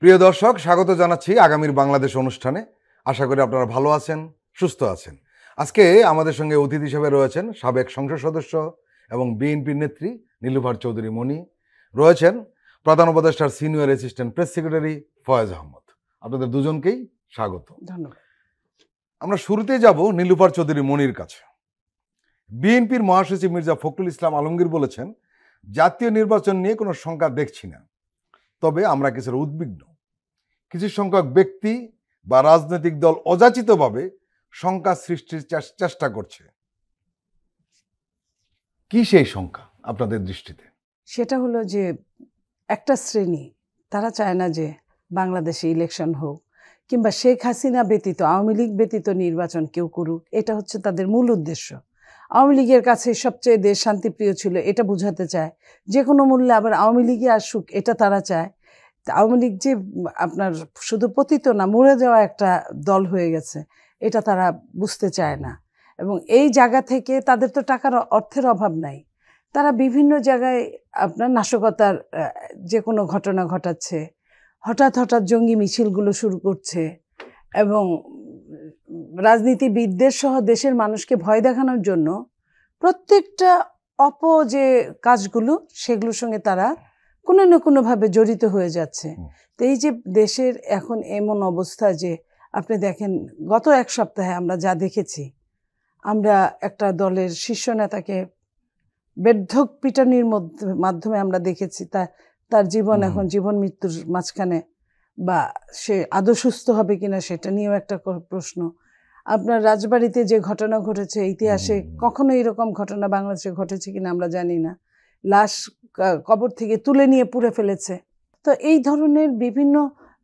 প্রিয় দর্শক, স্বাগত জানাচ্ছি আগামীর বাংলাদেশ অনুষ্ঠানে। আশা করি আপনারা ভালো আছেন, সুস্থ আছেন। আজকে আমাদের সঙ্গে অতিথি হিসেবে রয়েছেন সাবেক সংসদ সদস্য এবং বিএনপির নেত্রী নীলুফার চৌধুরী মনি, রয়েছেন প্রধান উপদেষ্টার senior assistant press secretary Foyez Ahmad. আপনাদের দুজনকেই স্বাগত। ধন্যবাদ। আমরা শুরুতে যাব নীলুফার চৌধুরী মনির কাছে। বিএনপির মহাসচিব মির্জা ফখরুল ইসলাম আলমগীর বলেছেন, জাতীয় নির্বাচন নিয়ে কোনো শঙ্কা দেখছি না, তবে আমরা কিছুটা উদ্বিগ্ন। কিছু সংখ্যক ব্যক্তি বা রাজনৈতিক দল অযাচিতভাবে শঙ্কা সৃষ্টির চেষ্টা করছে। কি সেই শঙ্কা আপনাদের দৃষ্টিতে? সেটা হলো যে একটা শ্রেণী তারা চায় না যে বাংলাদেশে ইলেকশন হোক, কিংবা শেখ হাসিনা ব্যতীত, আওয়ামী লীগ ব্যতীত নির্বাচন কেউ করুক। এটা হচ্ছে তাদের মূল উদ্দেশ্য। আওয়ামী লীগের কাছে সবচেয়ে দেশ শান্তিপ্রিয় ছিল, এটা বোঝাতে চায়। যে কোনো মূল্যে আবার আওয়ামী লীগে আসুক, এটা তারা চায়। আওয়ামী লীগ যে আপনার শুধু পতিত না, মরে যাওয়া একটা দল হয়ে গেছে, এটা তারা বুঝতে চায় না। এবং এই জায়গা থেকে তাদের তো টাকার অর্থের অভাব নাই, তারা বিভিন্ন জায়গায় আপনার নাশকতার যে কোনো ঘটনা ঘটাচ্ছে, হঠাৎ জঙ্গি মিছিলগুলো শুরু করছে, এবং রাজনীতিবিদদের সহ দেশের মানুষকে ভয় দেখানোর জন্য প্রত্যেকটা যে কাজগুলো, সেগুলোর সঙ্গে তারা কোনো না কোনোভাবে জড়িত হয়ে যাচ্ছে। তো এই যে দেশের এখন এমন অবস্থা যে আপনি দেখেন, গত এক সপ্তাহে আমরা যা দেখেছি, আমরা একটা দলের শীর্ষ নেতাকে বেধড়ক পিটানির মাধ্যমে আমরা দেখেছি তার জীবন এখন জীবন মৃত্যুর মাঝখানে, বা সে আদৌ সুস্থ হবে কিনা সেটা নিয়েও একটা প্রশ্ন। আপনার রাজবাড়িতে যে ঘটনা ঘটেছে, ইতিহাসে কখনো এরকম ঘটনা বাংলাদেশে ঘটেছে কিনা আমরা জানি না, লাশ কবর থেকে তুলে নিয়ে পুড়ে ফেলেছে। তো এই ধরনের বিভিন্ন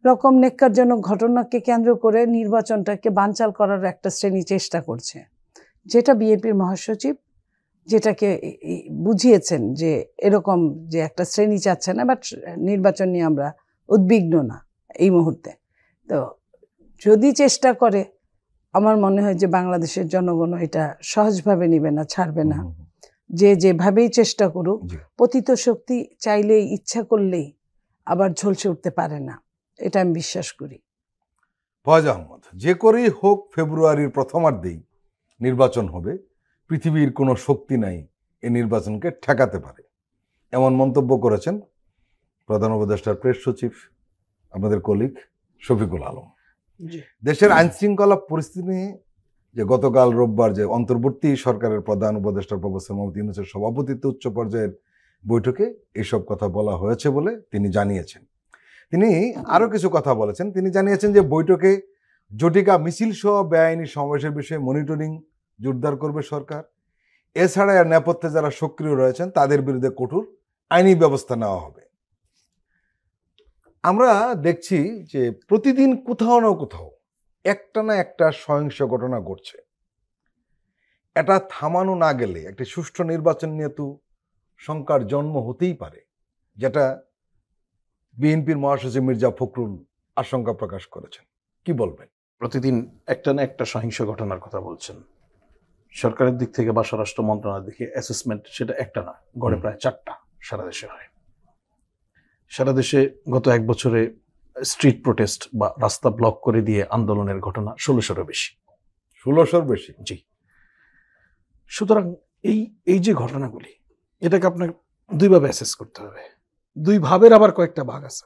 রকম নেক্কারজনক ঘটনাকে কেন্দ্র করে নির্বাচনটাকে বানচাল করার একটা শ্রেণী চেষ্টা করছে, যেটা বিএনপির মহাসচিব যেটাকে বুঝিয়েছেন যে এরকম যে একটা শ্রেণী চাচ্ছে না, বাট নির্বাচন নিয়ে আমরা উদ্বিগ্ন না এই মুহূর্তে। তো যদি চেষ্টা করে, আমার মনে হয় যে বাংলাদেশের জনগণ এটা সহজভাবে নেবে না, ছাড়বে না। যে যেভাবেই চেষ্টা করুক, পতিত শক্তি চাইলেই, ইচ্ছা করলেই আবার ঝলসে উঠতে পারে না, এটা আমি বিশ্বাস করি। ফয়েজ আহমদ, যে করেই হোক ফেব্রুয়ারির প্রথমার্ধেই নির্বাচন হবে, পৃথিবীর কোনো শক্তি নাই এ নির্বাচনকে ঠেকাতে পারে, এমন মন্তব্য করেছেন প্রধান উপদেষ্টার প্রেস সচিব, আপনাদের কলিগ শফিকুল আলম। দেশের আইনশৃঙ্খলা পরিস্থিতি নিয়ে যে গতকাল রোববার যে অন্তর্বর্তী সরকারের প্রধান উপদেষ্টা প্রফেসর মোহাম্মদ ইউনূসের সভাপতিত্বে উচ্চ পর্যায়ের বৈঠকে এসব কথা বলা হয়েছে বলে তিনি জানিয়েছেন। তিনি আরও কিছু কথা বলেছেন। তিনি জানিয়েছেন যে বৈঠকে জটিকা মিছিল সহ বেআইনি সমাবেশের বিষয়ে মনিটরিং জোরদার করবে সরকার। এছাড়া এর নেপথ্যে যারা সক্রিয় রয়েছেন তাদের বিরুদ্ধে কঠোর আইনি ব্যবস্থা নেওয়া হবে। আমরা দেখছি যে প্রতিদিন কোথাও না কোথাও একটা না একটা সহিংস ঘটনা ঘটছে। এটা থামানো না গেলে একটি সুষ্ঠু নির্বাচন নিয়ে তো শঙ্কার জন্ম হতেই পারে, যেটা বিএনপির মহাসচিব মির্জা ফখরুল আশঙ্কা প্রকাশ করেছেন। কি বলবেন? প্রতিদিন একটা না একটা সহিংস ঘটনার কথা বলছেন। সরকারের দিক থেকে বা স্বরাষ্ট্র মন্ত্রণালয়ের দিকে অ্যাসেসমেন্ট সেটা একটা না, গড়ে প্রায় 4টা সারা দেশে হয়। সারা দেশে গত এক বছরে স্ট্রিট প্রোটেস্ট বা রাস্তা ব্লক করে দিয়ে আন্দোলনের ঘটনা 1600-এরও বেশি। 1600-র বেশি? জি। সুতরাং এই যে ঘটনাগুলি, এটাকে আপনাকে দুইভাবে অ্যাসেস করতে হবে। দুই ভাবের আবার কয়েকটা ভাগ আছে।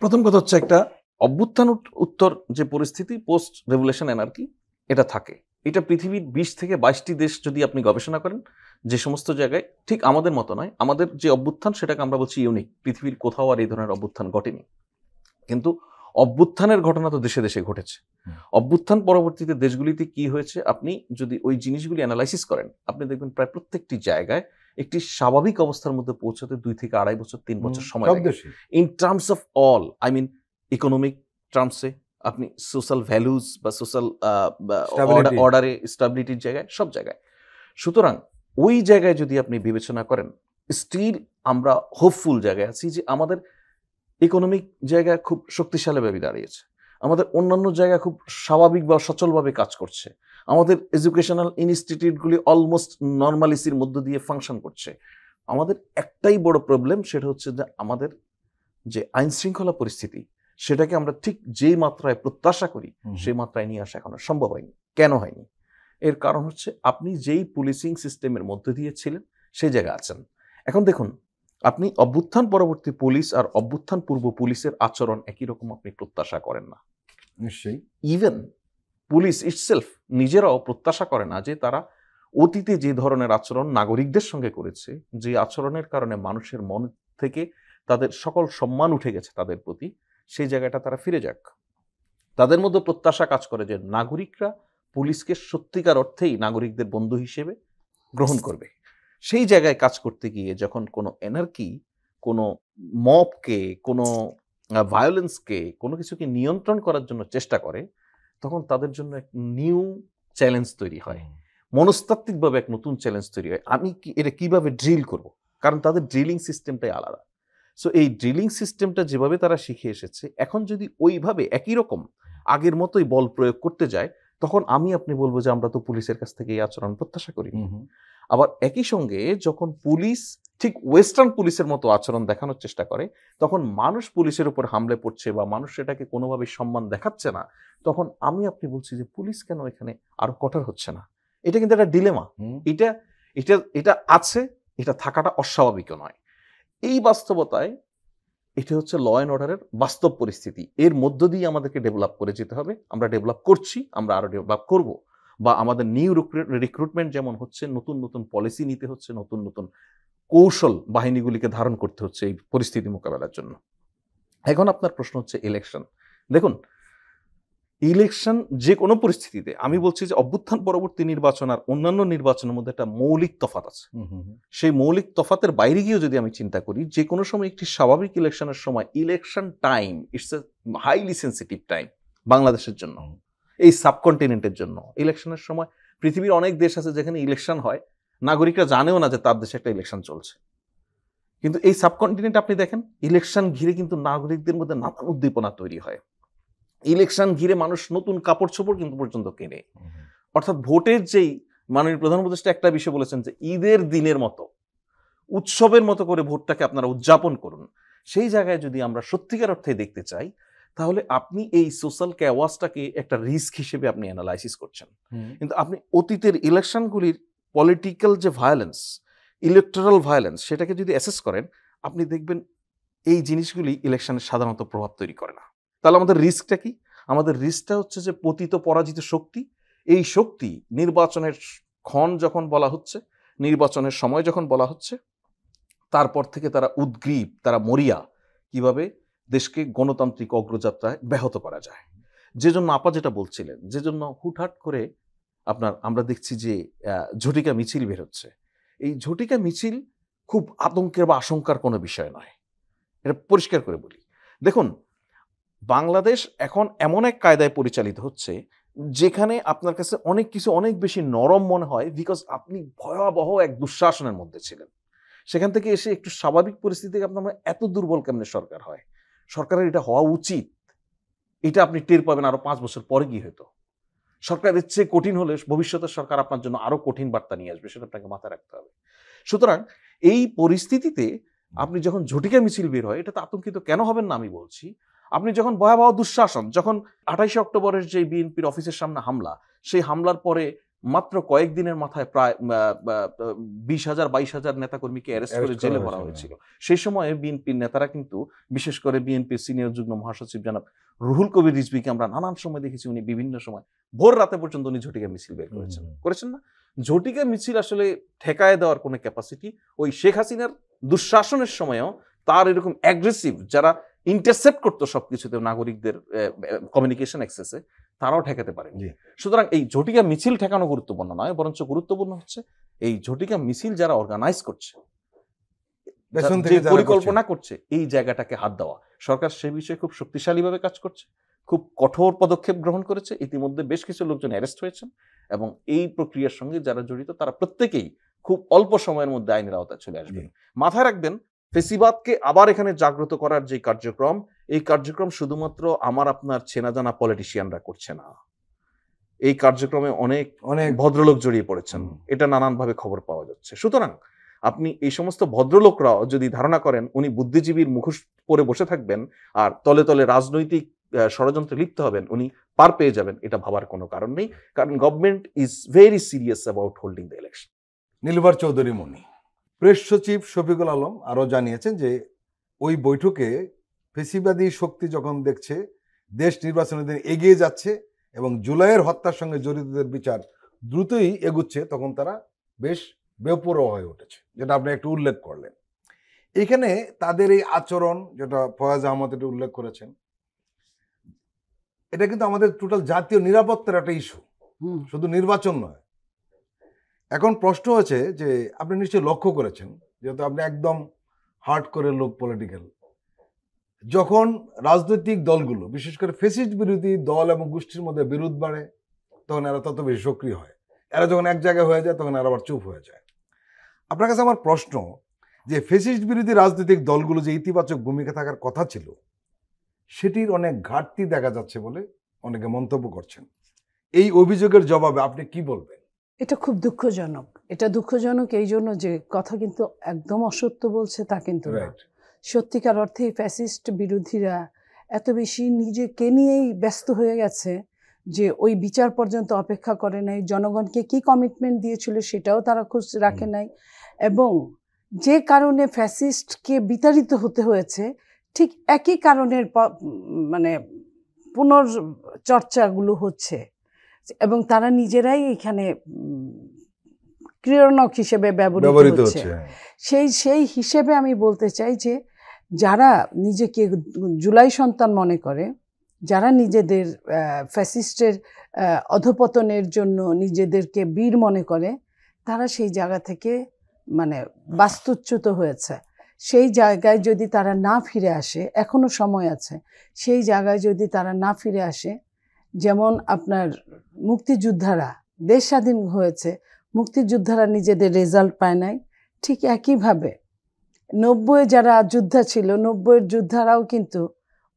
প্রথম কথা হচ্ছে, একটা অভ্যুত্থান উত্তর যে পরিস্থিতি, পোস্ট রেভলিউশন এনার্কি, এটা থাকে। এটা পৃথিবীর 20 থেকে 22টি দেশ যদি আপনি গবেষণা করেন, যে সমস্ত জায়গায় ঠিক আমাদের মতো নয়, আমাদের যে অভ্যুত্থান সেটাকে আমরা বলছি ইউনিক, পৃথিবীর কোথাও আর এই ধরনের অভ্যুত্থান ঘটেনি। কিন্তু অভ্যুত্থানের ঘটনা তো দেশে দেশে ঘটেছে। অভ্যুত্থান পরবর্তীতে দেশগুলিতে কি হয়েছে, আপনি যদি ওই জিনিসগুলি অ্যানালাইসিস করেন, আপনি দেখবেন প্রায় প্রত্যেকটি জায়গায় একটি স্বাভাবিক অবস্থার মধ্যে পৌঁছাতে 2 থেকে 2.5 বছর 3 বছর সময় লাগে। In terms of all, I mean economic টার্মসে, আপনি সোশ্যাল ভ্যালুজ বা সোশ্যাল অর্ডারে, স্টেবিলিটির জায়গায়, সব জায়গায়। সুতরাং ওই জায়গায় যদি আপনি বিবেচনা করেন, স্টিল আমরা হোপফুল জায়গায় আছি যে আমাদের ইকোনমিক জায়গায় খুব শক্তিশালীভাবে দাঁড়িয়েছে, আমাদের অন্যান্য জায়গা খুব স্বাভাবিক বা সচলভাবে কাজ করছে, আমাদের এডুকেশনাল ইনস্টিটিউটগুলি অলমোস্ট নর্মালিসির মধ্য দিয়ে ফাংশন করছে। আমাদের একটাই বড় প্রবলেম, সেটা হচ্ছে যে আমাদের যে আইন শৃঙ্খলা পরিস্থিতি সেটাকে আমরা ঠিক যেই মাত্রায় প্রত্যাশা করি সেই মাত্রায় নিয়ে আসা এখনো সম্ভব হয়নি। কেন হয়নি? এর কারণ হচ্ছে আপনি যেই পুলিশিং সিস্টেমের মধ্যে দিয়ে ছিলেন সেই জায়গায় আছেন। এখন দেখুন, আপনি অভ্যুত্থান পরবর্তী পুলিশ আর অভ্যুত্থান পূর্ব পুলিশের আচরণ একই রকম আপনি প্রত্যাশা করেন না। নিশ্চয়ই। ইভেন পুলিশ ইটসেলফ নিজেরাও প্রত্যাশা করে না যে তারা অতীতে যে ধরনের আচরণ নাগরিকদের সঙ্গে করেছে, যে আচরণের কারণে মানুষের মন থেকে তাদের সকল সম্মান উঠে গেছে তাদের প্রতি, সেই জায়গাটা তারা ফিরে যাক। তাদের মধ্যে প্রত্যাশা কাজ করে যে নাগরিকরা পুলিশকে সত্যিকার অর্থেই নাগরিকদের বন্ধু হিসেবে গ্রহণ করবে। সেই জায়গায় কাজ করতে গিয়ে যখন কোনো এনার্কি, কোনো মবকে, কোনো ভায়োলেন্সকে, কোনো কিছুকে নিয়ন্ত্রণ করার জন্য চেষ্টা করে, তখন তাদের জন্য এক নিউ চ্যালেঞ্জ তৈরি হয়, মনস্তাত্ত্বিকভাবে এক নতুন চ্যালেঞ্জ তৈরি হয়। আমি এটা কিভাবে ড্রিল করব, কারণ তাদের ড্রিলিং সিস্টেমটাই আলাদা। সো এই ড্রিলিং সিস্টেমটা যেভাবে তারা শিখে এসেছে, এখন যদি ওইভাবে একই রকম আগের মতোই বল প্রয়োগ করতে যায়, তখন আপনি বলবো যে আমরা তো পুলিশের কাছ থেকে এই আচরণ প্রত্যাশা করি। আবার একই সঙ্গে যখন পুলিশ ঠিক ওয়েস্টার্ন পুলিশের মতো আচরণ দেখানোর চেষ্টা করে, তখন মানুষ পুলিশের উপর হামলে পড়ছে বা মানুষ সেটাকে কোনোভাবে সম্মান দেখাচ্ছে না, তখন আপনি বলছি যে পুলিশ কেন এখানে আরো কঠোর হচ্ছে না। এটা কিন্তু একটা ডিলেমা। এটা এটা এটা আছে, এটা থাকাটা অস্বাভাবিকও নয়। এই বাস্তবতায় এটা হচ্ছে ল অ্যান্ড অর্ডারের বাস্তব পরিস্থিতি। এর মধ্য দিয়ে আমাদেরকে ডেভেলপ করে যেতে হবে। আমরা ডেভেলপ করছি, আমরা আরো ডেভেলপ করব। বা আমাদের নিউ রিক্রুটমেন্ট যেমন হচ্ছে, নতুন নতুন পলিসি নিতে হচ্ছে, নতুন নতুন কৌশল বাহিনীগুলিকে ধারণ করতে হচ্ছে এই পরিস্থিতি মোকাবেলার জন্য। এখন আপনার প্রশ্ন হচ্ছে ইলেকশন। দেখুন, ইলেকশন যে কোনো পরিস্থিতিতে, আমি বলছি যে অভ্যুত্থান পরবর্তী নির্বাচন আর অন্যান্য নির্বাচনের মধ্যে একটা মৌলিক তফাৎ আছে। সেই মৌলিক তফাতের বাইরে গিয়েও যদি আমি চিন্তা করি, যে কোনো সময় একটি স্বাভাবিক ইলেকশনের সময় election time it's a highly sensitive time বাংলাদেশের জন্য, এই সাবকন্টিনেন্টের জন্য। ইলেকশনের সময় পৃথিবীর অনেক দেশ আছে যেখানে ইলেকশন হয়, নাগরিকরা জানেও না যে তার দেশে একটা ইলেকশন চলছে। কিন্তু এই সাবকন্টিনেন্ট আপনি দেখেন, ইলেকশন ঘিরে কিন্তু নাগরিকদের মধ্যে নানান উদ্দীপনা তৈরি হয়। ইলেকশন ঘিরে মানুষ নতুন কাপড় চোপড় কিন্তু পর্যন্ত কেনে। অর্থাৎ ভোটের যেই মাননীয় প্রধান উপদেষ্টা একটা বিষয় বলেছেন যে ঈদের দিনের মতো, উৎসবের মতো করে ভোটটাকে আপনারা উদযাপন করুন। সেই জায়গায় যদি আমরা সত্যিকার অর্থে দেখতে চাই, তাহলে আপনি এই সোশ্যাল ক্যাওয়াসটাকে একটা রিস্ক হিসেবে আপনি অ্যানালাইসিস করছেন। কিন্তু আপনি অতীতের ইলেকশনগুলির পলিটিক্যাল যে ভায়োলেন্স, ইলেকটোরাল ভায়োলেন্স, সেটাকে যদি অ্যাসেস করেন, আপনি দেখবেন এই জিনিসগুলি ইলেকশনের সাধারণত প্রভাব তৈরি করে না। তাহলে আমাদের রিস্কটা কি? আমাদের রিস্কটা হচ্ছে যে পতিত পরাজিত শক্তি, এই শক্তি নির্বাচনের ক্ষণ যখন বলা হচ্ছে, নির্বাচনের সময় যখন বলা হচ্ছে, তারপর থেকে তারা উদ্গ্রীব, তারা মরিয়া, কিভাবে দেশকে গণতান্ত্রিক অগ্রযাত্রায় ব্যাহত করা যায়। যে জন্য আপা যেটা বলছিলেন, যে জন্য হুটহাট করে আমরা দেখছি যে ঝটিকা মিছিল বের হচ্ছে। এই ঝটিকা মিছিল খুব আতঙ্কের বা আশঙ্কার কোনো বিষয় নয়, এটা পরিষ্কার করে বলি। দেখুন, বাংলাদেশ এখন এমন এক কায়দায় পরিচালিত হচ্ছে যেখানে আপনার কাছে অনেক কিছু অনেক বেশি নরম মনে হয়, বিকজ আপনি ভয়াবহ এক দুঃশাসনের মধ্যে ছিলেন। সেখান থেকে এসে একটু স্বাভাবিক পরিস্থিতিতে আপনার এত দুর্বল কেমনে সরকার হয়? সরকারের এটা হওয়া উচিত, এটা আপনি টের পাবেন আরো 5 বছর পরে কি হতো। সরকারের চেয়ে কঠিন হলে ভবিষ্যতের সরকার আপনার জন্য আরো কঠিন বার্তা নিয়ে আসবে, সেটা আপনাকে মাথায় রাখতে হবে। সুতরাং এই পরিস্থিতিতে আপনি যখন ঝটিকা মিছিল বের হয়, এটা তো আতঙ্কিত কেন হবেন না আমি বলছি। আপনি যখন ভয়াবহ দুঃশাসন, যখন 28 অক্টোবরের যে বিএনপির অফিসের সামনে হামলা, সেই হামলার পরে মাত্র কয়েকদিনের মাথায় প্রায় 20,000-22,000 নেতাকর্মীকে অ্যারেস্ট করে জেলে ভরা হয়েছিল। সেই সময়ে বিএনপির নেতারা কিন্তু, বিশেষ করে বিএনপির সিনিয়র যুগ্ম মহাসচিব জনাব রুহুল কবির রিজভীকে আমরা নানান সময় দেখেছি, উনি বিভিন্ন সময় ভোর রাতে পর্যন্ত উনি ঝটিকা মিছিল বের করেছেন না? ঝটিকা মিছিল আসলে ঠেকায় দেওয়ার কোনো ক্যাপাসিটি ওই শেখ হাসিনার দুঃশাসনের সময়ও তার এরকম অ্যাগ্রেসিভ যারা ইন্টারসেপ্ট করতো সবকিছুতে নাগরিকদের কমিউনিকেশন অ্যাক্সেসে, তারাও ঠেকাতে পারেন। সুতরাং এই ঝটিকা মিছিল ঠেকানো গুরুত্বপূর্ণ নয়, বরঞ্চ গুরুত্বপূর্ণ হচ্ছে এই ঝটিকা মিছিল যারা অর্গানাইজ করছে, পরিকল্পনা করছে, এই জায়গাটাকে হাত দেওয়া। সরকার সে বিষয়ে খুব শক্তিশালীভাবে কাজ করছে, খুব কঠোর পদক্ষেপ গ্রহণ করেছে। ইতিমধ্যে বেশ কিছু লোকজন অ্যারেস্ট হয়েছেন এবং এই প্রক্রিয়ার সঙ্গে যারা জড়িত তারা প্রত্যেকেই খুব অল্প সময়ের মধ্যে আইনের আওতায় চলে আসবেন। মাথায় রাখবেন, ফেসিবাদকে আবার এখানে জাগ্রত করার যে কার্যক্রম, এই কার্যক্রম শুধুমাত্র আপনার চেনা জানা পলিটিশিয়ানরা করছে না। এই কার্যক্রমে অনেক অনেক ভদ্রলোক জড়িয়ে পড়েছেন, এটা নানানভাবে খবর পাওয়া যাচ্ছে। সুতরাং আপনি এই সমস্ত ভদ্রলোকরাও যদি ধারণা করেন উনি বুদ্ধিজীবীর মুখোশ পরে বসে থাকবেন আর তলে তলে রাজনৈতিক ষড়যন্ত্রে লিপ্ত হবেন, উনি পার পেয়ে যাবেন, এটা ভাবার কোনো কারণ নেই, কারণ government is very serious about holding the election. Nilufar Chowdhury Moni. Press সচিব শফিকুল আলম আরও জানিয়েছেন যে ওই বৈঠকে ফেসিবাদী শক্তি যখন দেখছে দেশ নির্বাচনের দিন এগিয়ে যাচ্ছে এবং জুলাইয়ের হত্যার সঙ্গে জড়িতদের বিচার দ্রুতই এগুচ্ছে, তখন তারা বেশ বেপরোয়া হয়ে উঠেছে, যেটা আপনি একটু উল্লেখ করলেন। এখানে তাদের এই আচরণ, যেটা ফয়াজ আহমদ এটা উল্লেখ করেছেন, এটা কিন্তু আমাদের টোটাল জাতীয় নিরাপত্তার একটা ইস্যু, শুধু নির্বাচন নয়। এখন প্রশ্ন হচ্ছে যে আপনি নিশ্চয়ই লক্ষ্য করেছেন, যেহেতু আপনি একদম হার্ড করে লোক পলিটিক্যাল, যখন রাজনৈতিক দলগুলো বিশেষ করে ফ্যাসিস্ট বিরোধী দল এবং গোষ্ঠীর মধ্যে বিরোধ বাড়ে তখন এরা তত বেশি সক্রিয় হয়। এরা যখন এক জায়গায় হয়ে যায় তখন এরা আবার চুপ হয়ে যায়। আপনার কাছে আমার প্রশ্ন যে ফ্যাসিস্ট বিরোধী রাজনৈতিক দলগুলো যে ইতিবাচক ভূমিকা থাকার কথা ছিল সেটির অনেক ঘাটতি দেখা যাচ্ছে বলে অনেকে মন্তব্য করছেন। এই অভিযোগের জবাবে আপনি কি বলবেন? এটা খুব দুঃখজনক। এটা দুঃখজনক এই জন্য যে কথা কিন্তু একদম অসত্য বলছে তা কিন্তু না। সত্যিকার অর্থে ফ্যাসিস্ট বিরোধীরা এত বেশি নিজেকে নিয়েই ব্যস্ত হয়ে গেছে যে ওই বিচার পর্যন্ত অপেক্ষা করে নাই, জনগণকে কি কমিটমেন্ট দিয়েছিল সেটাও তারা খোঁজ রাখে নাই, এবং যে কারণে ফ্যাসিস্টকে বিতাড়িত হতে হয়েছে ঠিক একই কারণের মানে পুনর্চর্চাগুলো হচ্ছে এবং তারা নিজেরাই এখানে ক্রিয়ানক হিসেবে ব্যবহৃত হচ্ছে। সেই হিসেবে আমি বলতে চাই যে যারা নিজেকে জুলাই সন্তান মনে করে, যারা নিজেদের ফ্যাসিস্টের অধপতনের জন্য নিজেদেরকে বীর মনে করে, তারা সেই জায়গা থেকে মানে বাস্তুচ্যুত হয়েছে। সেই জায়গায় যদি তারা না ফিরে আসে, এখনো সময় আছে, সেই জায়গায় যদি তারা না ফিরে আসে, যেমন আপনার মুক্তিযোদ্ধারা দেশ স্বাধীন হয়েছে, মুক্তিযোদ্ধারা নিজেদের রেজাল্ট পায় নাই, ঠিক একইভাবে 90 যারা যোদ্ধা ছিল, 90 যোদ্ধারাও কিন্তু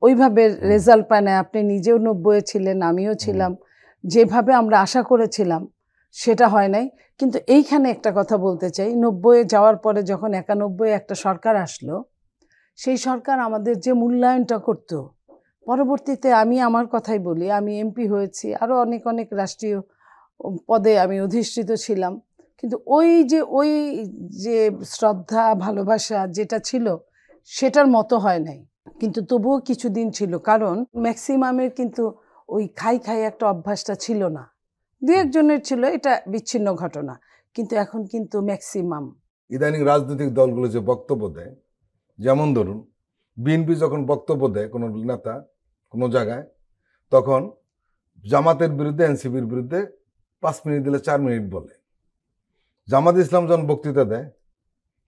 ওইভাবে রেজাল্ট পায় না। আপনি নিজেও 90 ছিলেন, আমিও ছিলাম, যেভাবে আমরা আশা করেছিলাম সেটা হয় নাই। কিন্তু এইখানে একটা কথা বলতে চাই, 90 যাওয়ার পরে যখন 91 একটা সরকার আসলো, সেই সরকার আমাদের যে মূল্যায়নটা করতো, পরবর্তীতে আমি আমার কথাই বলি, আমি এমপি হয়েছি, আরও অনেক অনেক রাষ্ট্রীয় পদে আমি অধিষ্ঠিত ছিলাম, কিন্তু ওই যে শ্রদ্ধা ভালোবাসা যেটা ছিল সেটার মতো হয় নাই। কিন্তু তবুও কিছুদিন ছিল, কারণ ম্যাক্সিমামের কিন্তু ওই খাই একটা অভ্যাসটা ছিল না, দু একজনের ছিল, এটা বিচ্ছিন্ন ঘটনা, কিন্তু এখন কিন্তু ম্যাক্সিমাম। ইদানিং রাজনৈতিক দলগুলো যে বক্তব্য দেয়, যেমন ধরুন বিএনপি যখন বক্তব্য দেয় কোনো নেতা কোনো জায়গায়, তখন জামাতের বিরুদ্ধে এনসিপির বিরুদ্ধে 5 মিনিট দিলে 4 মিনিট বলে। জামাত ইসলাম যখন বক্তৃতা দেয়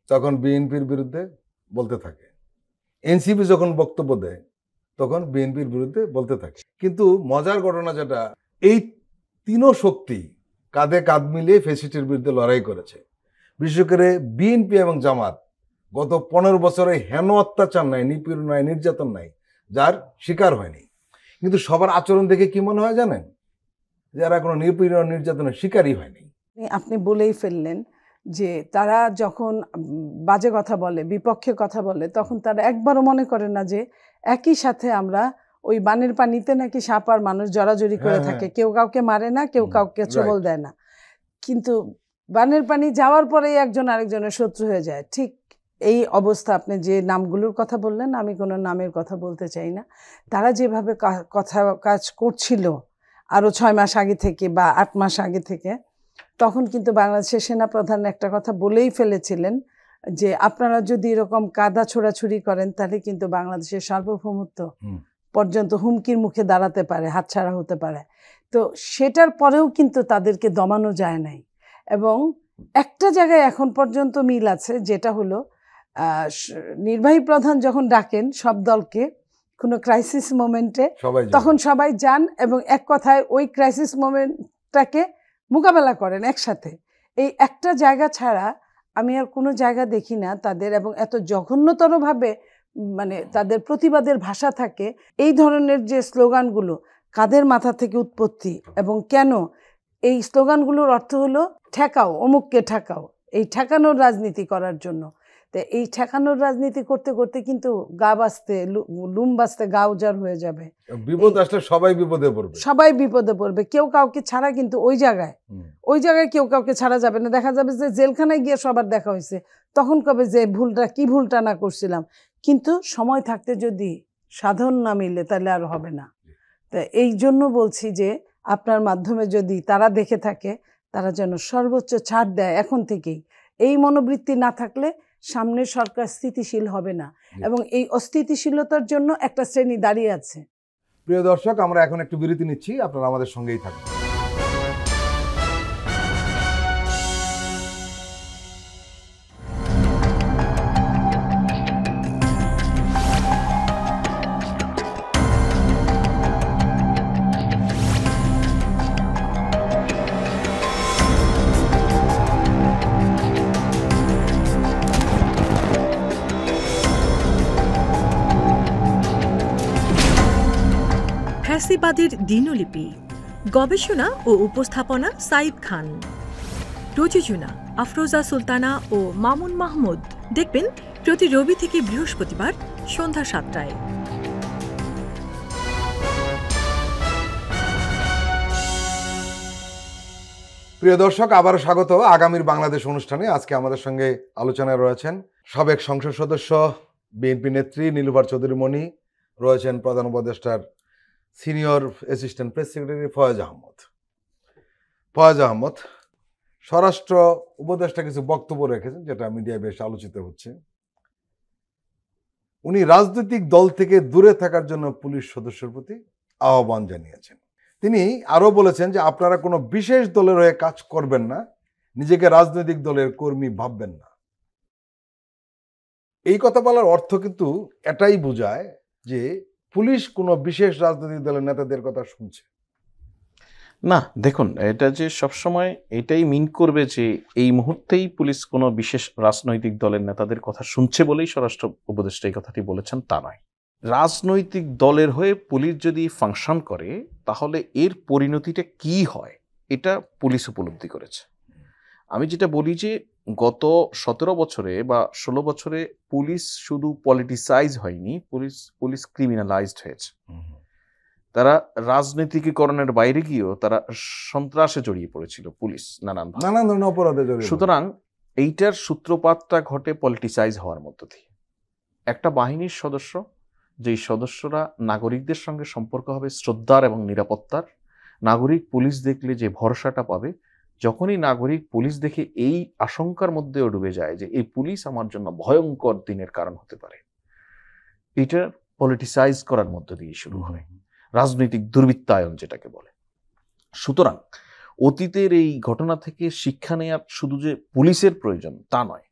তখন বিএনপির বিরুদ্ধে বলতে থাকে। এনসিপি যখন বক্তব্য দেয় তখন বিএনপির বিরুদ্ধে বলতে থাকে। কিন্তু মজার ঘটনা যেটা, এই তিনও শক্তি কাঁধে কাঁধ মিলিয়ে ফ্যাসিস্টের বিরুদ্ধে লড়াই করেছে। বিশেষ করে বিএনপি এবং জামাত গত 15 বছরে হেন অত্যাচার নাই, নিপীড়ন নাই, নির্যাতন নাই যার শিকার হয়নি। কিন্তু সবার আচরণ দেখে কি মনে হয় জানেন? যারা কোনো নিপীড়ন নির্যাতনের শিকারই হয়নি। আপনি বলেই ফেললেন যে তারা যখন বাজে কথা বলে, বিপক্ষে কথা বলে, তখন তারা একবারও মনে করে না যে একই সাথে আমরা ওই বানের পানিতে নাকি সাপ আর মানুষ জড়াজড়ি করে থাকে, কেউ কাউকে মারে না, কেউ কাউকে ছোবল দেয় না, কিন্তু বানের পানি যাওয়ার পরেই একজন আরেকজনের শত্রু হয়ে যায়। ঠিক এই অবস্থা। আপনি যে নামগুলোর কথা বললেন, আমি কোনো নামের কথা বলতে চাই না, তারা যেভাবে কাজ করছিল আরও 6 মাস আগে থেকে বা 8 মাস আগে থেকে, তখন কিন্তু বাংলাদেশের সেনাপ্রধান একটা কথা বলেই ফেলেছিলেন যে আপনারা যদি এরকম কাদা ছোড়াছুড়ি করেন তাহলে কিন্তু বাংলাদেশের সার্বভৌমত্ব পর্যন্ত হুমকির মুখে দাঁড়াতে পারে, হাতছাড়া হতে পারে। তো সেটার পরেও কিন্তু তাদেরকে দমানো যায় নাই। এবং একটা জায়গায় এখন পর্যন্ত মিল আছে, যেটা হলো নির্বাহী প্রধান যখন ডাকেন সব দলকে কোনো ক্রাইসিস মোমেন্টে, তখন সবাই যান এবং এক কথায় ওই ক্রাইসিস মোমেন্টটাকে মোকাবেলা করেন একসাথে। এই একটা জায়গা ছাড়া আমি আর কোনো জায়গা দেখি না তাদের, এবং এত জঘন্যতরভাবে মানে তাদের প্রতিবাদের ভাষা থাকে। এই ধরনের যে স্লোগানগুলো কাদের মাথা থেকে উৎপত্তি এবং কেন, এই স্লোগানগুলোর অর্থ হলো ঠেকাও, অমুককে ঠেকাও, এই ঠেকানোর রাজনীতি করার জন্য। তো এই ঠেকানোর রাজনীতি করতে করতে কিন্তু গা বাঁচতে লুম বাঁচতে গা উজাড় হয়ে যাবে। বিপদ আসলে সবাই বিপদে পড়বে, সবাই বিপদে পড়বে, কেউ কাউকে ছাড়া কিন্তু ওই জায়গায় কেউ কাউকে ছাড়া যাবে না। দেখা যাবে যে জেলখানায় গিয়ে সবার দেখা হয়েছে, তখন কবে যে কি ভুলটা না করছিলাম। কিন্তু সময় থাকতে যদি সাধন না মিলে তাহলে আর হবে না। তা এই জন্য বলছি যে আপনার মাধ্যমে যদি তারা দেখে থাকে, তারা যেন সর্বোচ্চ ছাড় দেয় এখন থেকেই। এই মনোবৃত্তি না থাকলে সামনের সরকার স্থিতিশীল হবে না, এবং এই অস্থিতিশীলতার জন্য একটা শ্রেণী দাঁড়িয়ে আছে। প্রিয় দর্শক, আমরা এখন একটু বিরতি নিচ্ছি, আপনারা আমাদের সঙ্গেই থাকবেন। ফ্যাসিবাদের দিনলিপি, গবেষণা ও উপস্থাপনা সাইদ খান, প্রযোজনা আফরোজা সুলতানা ও মামুন মাহমুদ। দেখবেন প্রতি রবি থেকে বৃহস্পতিবার সন্ধ্যা 7টায়। প্রিয় দর্শক, আবারও স্বাগত আগামীর বাংলাদেশ অনুষ্ঠানে। আজকে আমাদের সঙ্গে আলোচনায় রয়েছেন সাবেক সংসদ সদস্য, বিএনপি নেত্রী নীলুফার চৌধুরী মনি, রয়েছেন প্রধান উপদেষ্টার senior assistant press secretary Foyez Ahmad. Foyez Ahmad, স্বরাষ্ট্র উপদেষ্টা কিছু বক্তব্য রেখেছেন যেটা মিডিয়ায় বেশ আলোচিত হচ্ছে। উনি রাজনৈতিক দল থেকে দূরে থাকার জন্য পুলিশ সদস্যের প্রতি আহ্বান জানিয়েছেন। তিনি আরও বলেছেন যে আপনারা কোনো বিশেষ দলের হয়ে কাজ করবেন না, নিজেকে রাজনৈতিক দলের কর্মী ভাববেন না। এই কথা বলার অর্থ কিন্তু এটাই বোঝায় যে পুলিশ কোনো বিশেষ রাজনৈতিক দলের নেতাদের কথা শুনছে না। দেখুন, এটা যে সবসময় এটাই মিন করবে যে এই মুহূর্তেই পুলিশ কোনো বিশেষ রাজনৈতিক দলের নেতাদের কথা শুনছে বলেই স্বরাষ্ট্র উপদেষ্টা এই কথাটি বলেছেন, তা নয়। রাজনৈতিক দলের হয়ে পুলিশ যদি ফাংশন করে তাহলে এর পরিণতিটা কি হয় এটা পুলিশ উপলব্ধি করেছে। আমি যেটা বলি যে গত 17 বছরে বা 16 বছরে পুলিশ শুধু পলিটিসাইজ হয়নি, পুলিশ ক্রিমিনালাইজড হয়েছে। তারা রাজনীতিকীকরণের বাইরে গিয়েও তারা সন্ত্রাসে জড়িয়ে পড়েছিল পুলিশ নানান ধরনের অপরাধে জড়িয়ে। সুতরাং এইটার সূত্রপাতটা ঘটে পলিটিসাইজ হওয়ার মধ্য দিয়ে। একটা বাহিনীর সদস্য, যেই সদস্যরা নাগরিকদের সঙ্গে সম্পর্ক হবে শ্রদ্ধার এবং নিরাপত্তার, নাগরিক পুলিশ দেখলে যে ভরসাটা পাবে, যখনই নাগরিক পুলিশ দেখে এই আশঙ্কার মধ্যেও ডুবে যায় যে এই পুলিশ আমার জন্য ভয়ঙ্কর দিনের কারণ হতে পারে, এটা পলিটিসাইজ করার মধ্য দিয়ে শুরু হয়, রাজনৈতিক দুর্বৃত্তায়ন যেটাকে বলে। সুতরাং অতীতের এই ঘটনা থেকে শিক্ষা নেওয়ার শুধু যে পুলিশের প্রয়োজন তা নয়।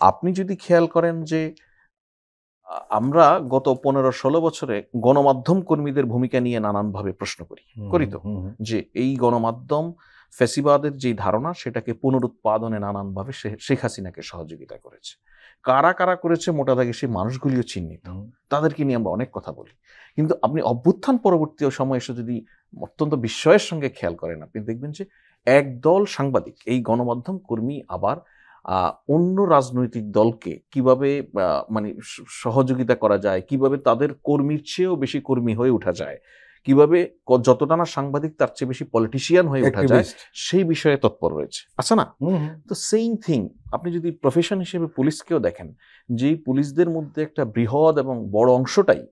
আপনি যদি খেয়াল করেন যে আমরা গত 15-16 বছরে গণমাধ্যম কর্মীদের ভূমিকা নিয়ে নানানভাবে প্রশ্ন করি তো, যে এই গণমাধ্যম ফ্যাসিবাদের যে ধারণা সেটাকে পুনরুৎপাদনে নানানভাবে শেখ হাসিনাকে সহযোগিতা করেছে। কারা কারা করেছে মোটা দাগে সেই মানুষগুলিও চিহ্নিত, তাদেরকে নিয়ে আমরা অনেক কথা বলি। কিন্তু আপনি অভ্যুত্থান পরবর্তী সময় এসে যদি অত্যন্ত বিস্ময়ের সঙ্গে খেয়াল করেন, আপনি দেখবেন যে একদল সাংবাদিক, এই গণমাধ্যম কর্মী আবার অন্য রাজনৈতিক দলকে কিভাবে মানে সহযোগিতা করা যায়, কিভাবে তাদের কর্মীর চেয়েও বেশি কর্মী হয়ে ওঠা যায়, কিভাবে যতটা না সাংবাদিক তার চেয়ে বেশি পলিটিশিয়ান হয়ে ওঠা যায়, সেই বিষয়ে তৎপর রয়েছে। আচ্ছা না? তো সেইম থিং আপনি যদি প্রফেশন হিসেবে পুলিশকেও দেখেন, যেই পুলিশদের মধ্যে একটা বৃহৎ এবং বড় অংশটাই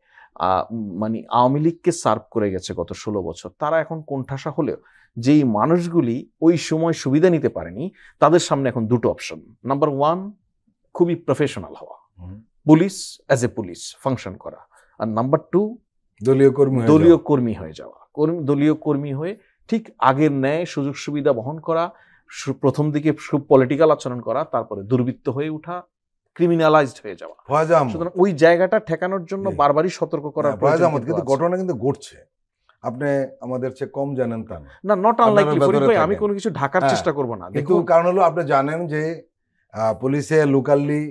মানে আওয়ামী লীগকে সার্ভ করে গেছে গত 16 বছর, তারা এখন কোণঠাসা হলেও যেই মানুষগুলি ওই সময় সুবিধা নিতে পারেনি তাদের সামনে এখন দুটো অপশন। নাম্বার 1, খুবই প্রফেশনাল হওয়া, police as a police function করা, আর নাম্বার 2, দলীয় কর্মী হয়ে যাওয়া। দলীয় কর্মী হয়ে ঠিক আগের ন্যায় সুযোগ সুবিধা বহন করা, প্রথম দিকে খুব পলিটিক্যাল আচরণ করা, তারপরে দুর্বৃত্ত হয়ে ওঠা, ক্রিমিনালাইজড হয়ে যাওয়া। সুতরাং ওই জায়গাটা ঠেকানোর জন্য বারবারই সতর্ক করার প্রয়োজন। কিন্তু ঘটনা কিন্তু ঘটছে, আপনি আমাদের চেয়ে কম জানেন তা না। নট আনলাইকলি ফরিদ ভাই, আমি কোনো কিছু ঢাকার চেষ্টা করব না। কিন্তু কারণ হলো আপনি জানেন যে পুলিশে লোকালি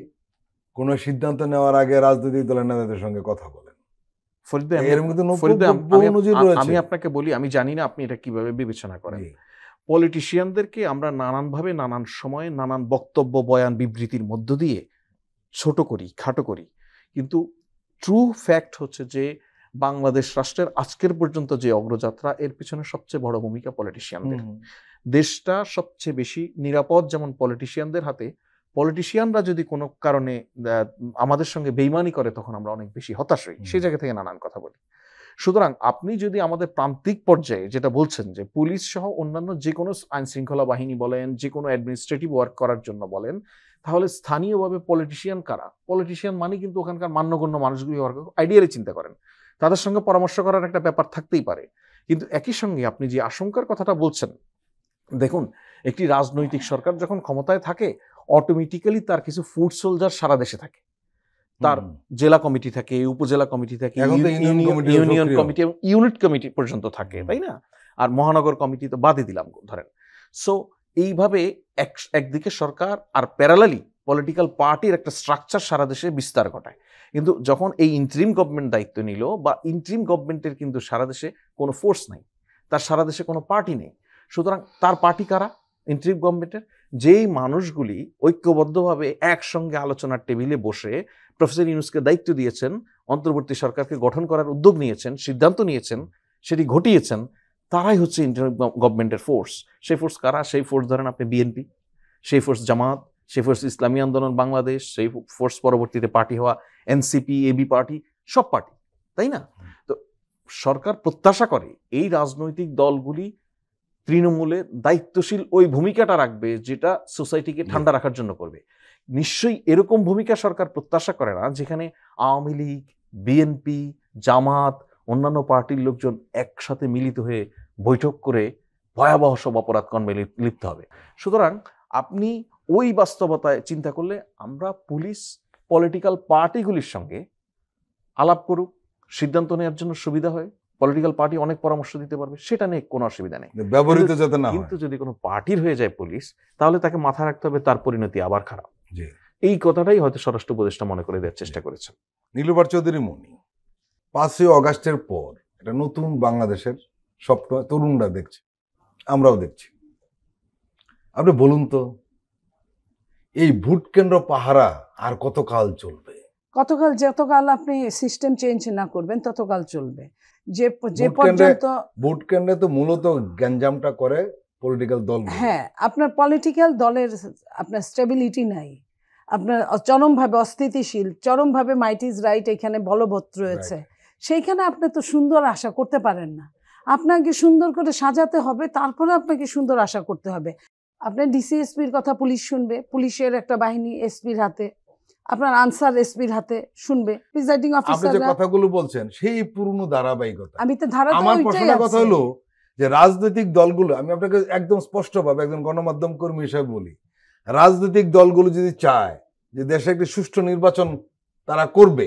কোনো সিদ্ধান্ত নেওয়ার আগে রাজনৈতিক দলের নেতাদের সঙ্গে কথা বলেন। ফরিদ ভাই, আমি আপনাকে বলি, আমি জানি না আপনি এটা কিভাবে বিবেচনা করেন। পলিটিশিয়ানদেরকে আমরা নানানভাবে নানান সময়ে নানান বক্তব্য, বয়ান, বিবৃতির মধ্য দিয়ে ছোট করি, খাটো করি, কিন্তু ট্রু ফ্যাক্ট হচ্ছে যে বাংলাদেশ রাষ্ট্রের আজকের পর্যন্ত যে অগ্রযাত্রা, এর পিছনে সবচেয়ে বড় ভূমিকা পলিটিশিয়ানদের। দেশটা সবচেয়ে বেশি নিরাপদ যেমন পলিটিশিয়ানদের হাতে, পলিটিশিয়ানরা যদি কোনো কারণে আমাদের সঙ্গে বেইমানি করে তখন আমরা অনেক বেশি হতাশ হই, সেই জায়গা থেকে নানান কথা বলি। সুতরাং আপনি যদি আমাদের প্রান্তিক পর্যায়ে যেটা বলছেন যে পুলিশ সহ অন্যান্য যে কোনো আইন শৃঙ্খলা বাহিনী বলেন, যে কোনো অ্যাডমিনিস্ট্রেটিভ ওয়ার্ক করার জন্য বলেন, তাহলে স্থানীয়ভাবে পলিটিশিয়ান কারা? পলিটিশিয়ান মানে কিন্তু ওখানকার মান্যগণ্য মানুষগুলি আইডিয়ালি চিন্তা করেন, তাদের সঙ্গে পরামর্শ করার একটা ব্যাপার থাকতেই পারে। কিন্তু একই সঙ্গে আপনি যে আশঙ্কার কথাটা বলছেন, দেখুন একটি রাজনৈতিক সরকার যখন ক্ষমতায় থাকে অটোমেটিক্যালি তার কিছু ফুড সোলজার সারা দেশে থাকে, তার জেলা কমিটি থাকে, উপজেলা কমিটি থাকে, ইউনিয়ন কমিটি এবং ইউনিট কমিটি পর্যন্ত থাকে, তাই না? আর মহানগর কমিটি তো বাদই দিলাম ধরেন। সো এইভাবে একদিকে সরকার আর প্যারালালি পলিটিক্যাল পার্টির একটা স্ট্রাকচার সারা দেশে বিস্তার ঘটায়। কিন্তু যখন এই ইন্টারিম গভর্নমেন্ট দায়িত্ব নিল, বা ইন্টারিম গভর্নমেন্টের কিন্তু সারা দেশে কোনো ফোর্স নাই, তার সারা দেশে কোনো পার্টি নেই। সুতরাং তার পার্টি কারা? ইন্টারিম গভর্নমেন্টের যেই মানুষগুলি ঐক্যবদ্ধভাবে একসঙ্গে আলোচনার টেবিলে বসে প্রফেসর ইউনূসকে দায়িত্ব দিয়েছেন, অন্তর্বর্তী সরকারকে গঠন করার উদ্যোগ নিয়েছেন, সিদ্ধান্ত নিয়েছেন, সেটি ঘটিয়েছেন, তারাই হচ্ছে ইন্টারিম গভর্নমেন্টের ফোর্স। সেই ফোর্স কারা? সেই ফোর্স ধরেন আপনি বিএনপি, সেই ফোর্স জামাত, সেই ফোর্স ইসলামী আন্দোলন বাংলাদেশ, সেই ফোর্স পরবর্তীতে পার্টি হওয়া এনসিপি, এবি পার্টি, সব পার্টি, তাই না? তো সরকার প্রত্যাশা করে এই রাজনৈতিক দলগুলি তৃণমূলে দায়িত্বশীল ওই ভূমিকাটা রাখবে যেটা সোসাইটিকে ঠান্ডা রাখার জন্য করবে। নিশ্চয়ই এরকম ভূমিকা সরকার প্রত্যাশা করে না যেখানে আওয়ামী লীগ, বিএনপি, জামাত, অন্যান্য পার্টির লোকজন একসাথে মিলিত হয়ে বৈঠক করে ভয়াবহ সব অপরাধ কর্মে লিপ্ত হবে। সুতরাং আপনি ওই বাস্তবতায় চিন্তা করলে আমরা পুলিশ পলিটিক্যাল পার্টিগুলির সঙ্গে আলাপ করুক, সিদ্ধান্ত নেওয়ার জন্য সুবিধা হয়, পলিটিক্যাল পার্টি অনেক পরামর্শ দিতে পারবে, সেটা নিয়ে কোনো অসুবিধা নেই, ব্যবহৃত যাতে না হয়। কিন্তু যদি কোনো পার্টির হয়ে যায় পুলিশ, তাহলে তাকে মাথায় রাখতে হবে তার পরিণতি আবার খারাপ। এই কথাটাই হয়তো স্বরাষ্ট্র উপদেষ্টা মনে করে দেওয়ার চেষ্টা করেছেন। নীলুফার চৌধুরী মনি, 5ই অগাস্টের পর এটা নতুন বাংলাদেশের স্বপ্ন তরুণরা দেখছে, আমরাও দেখছি। আপনি বলুন তো, এই ভোট কেন্দ্র পাহারা আর কতকাল চলবে? কতকাল, যতকাল আপনি সিস্টেম চেঞ্জ না করবেন ততকাল চলবে। যে পর্যন্ত ভোট কেন্দ্রে তো মূলত গ্যাঞ্জামটা করে পলিটিক্যাল দল। হ্যাঁ, আপনার পলিটিক্যাল দলের আপনার স্টেবিলিটি নাই, আপনার চরমভাবে অস্থিতিশীল, চরমভাবে মাইট ইজ রাইট এখানে বলবৎ রয়েছে। সেইখানে আপনি তো সুন্দর আশা করতে পারেন না। আপনাকে সুন্দর করে সাজাতে হবে, তারপরে আপনাকে সুন্দর আশা করতে হবে। আপনার ডিসিএসপির কথা পুলিশ শুনবে, পুলিশের একটা বাহিনী এসপির হাতে, আপনার আনসার এসপির হাতে শুনবে, প্রিজাইডিং অফিসার। আপনি যে কথাগুলো বলছেন সেই পুরনো ধারাবাহিকতা। আমি তো ধারা, আমার প্রশ্নটা কথা হলো যে রাজনৈতিক দলগুলো, আমি আপনাকে একদম স্পষ্টভাবে একজন গণমাধ্যম কর্মী হিসেবে বলি, রাজনৈতিক দলগুলো যদি চায় যে দেশে একটি সুষ্ঠু নির্বাচন তারা করবে,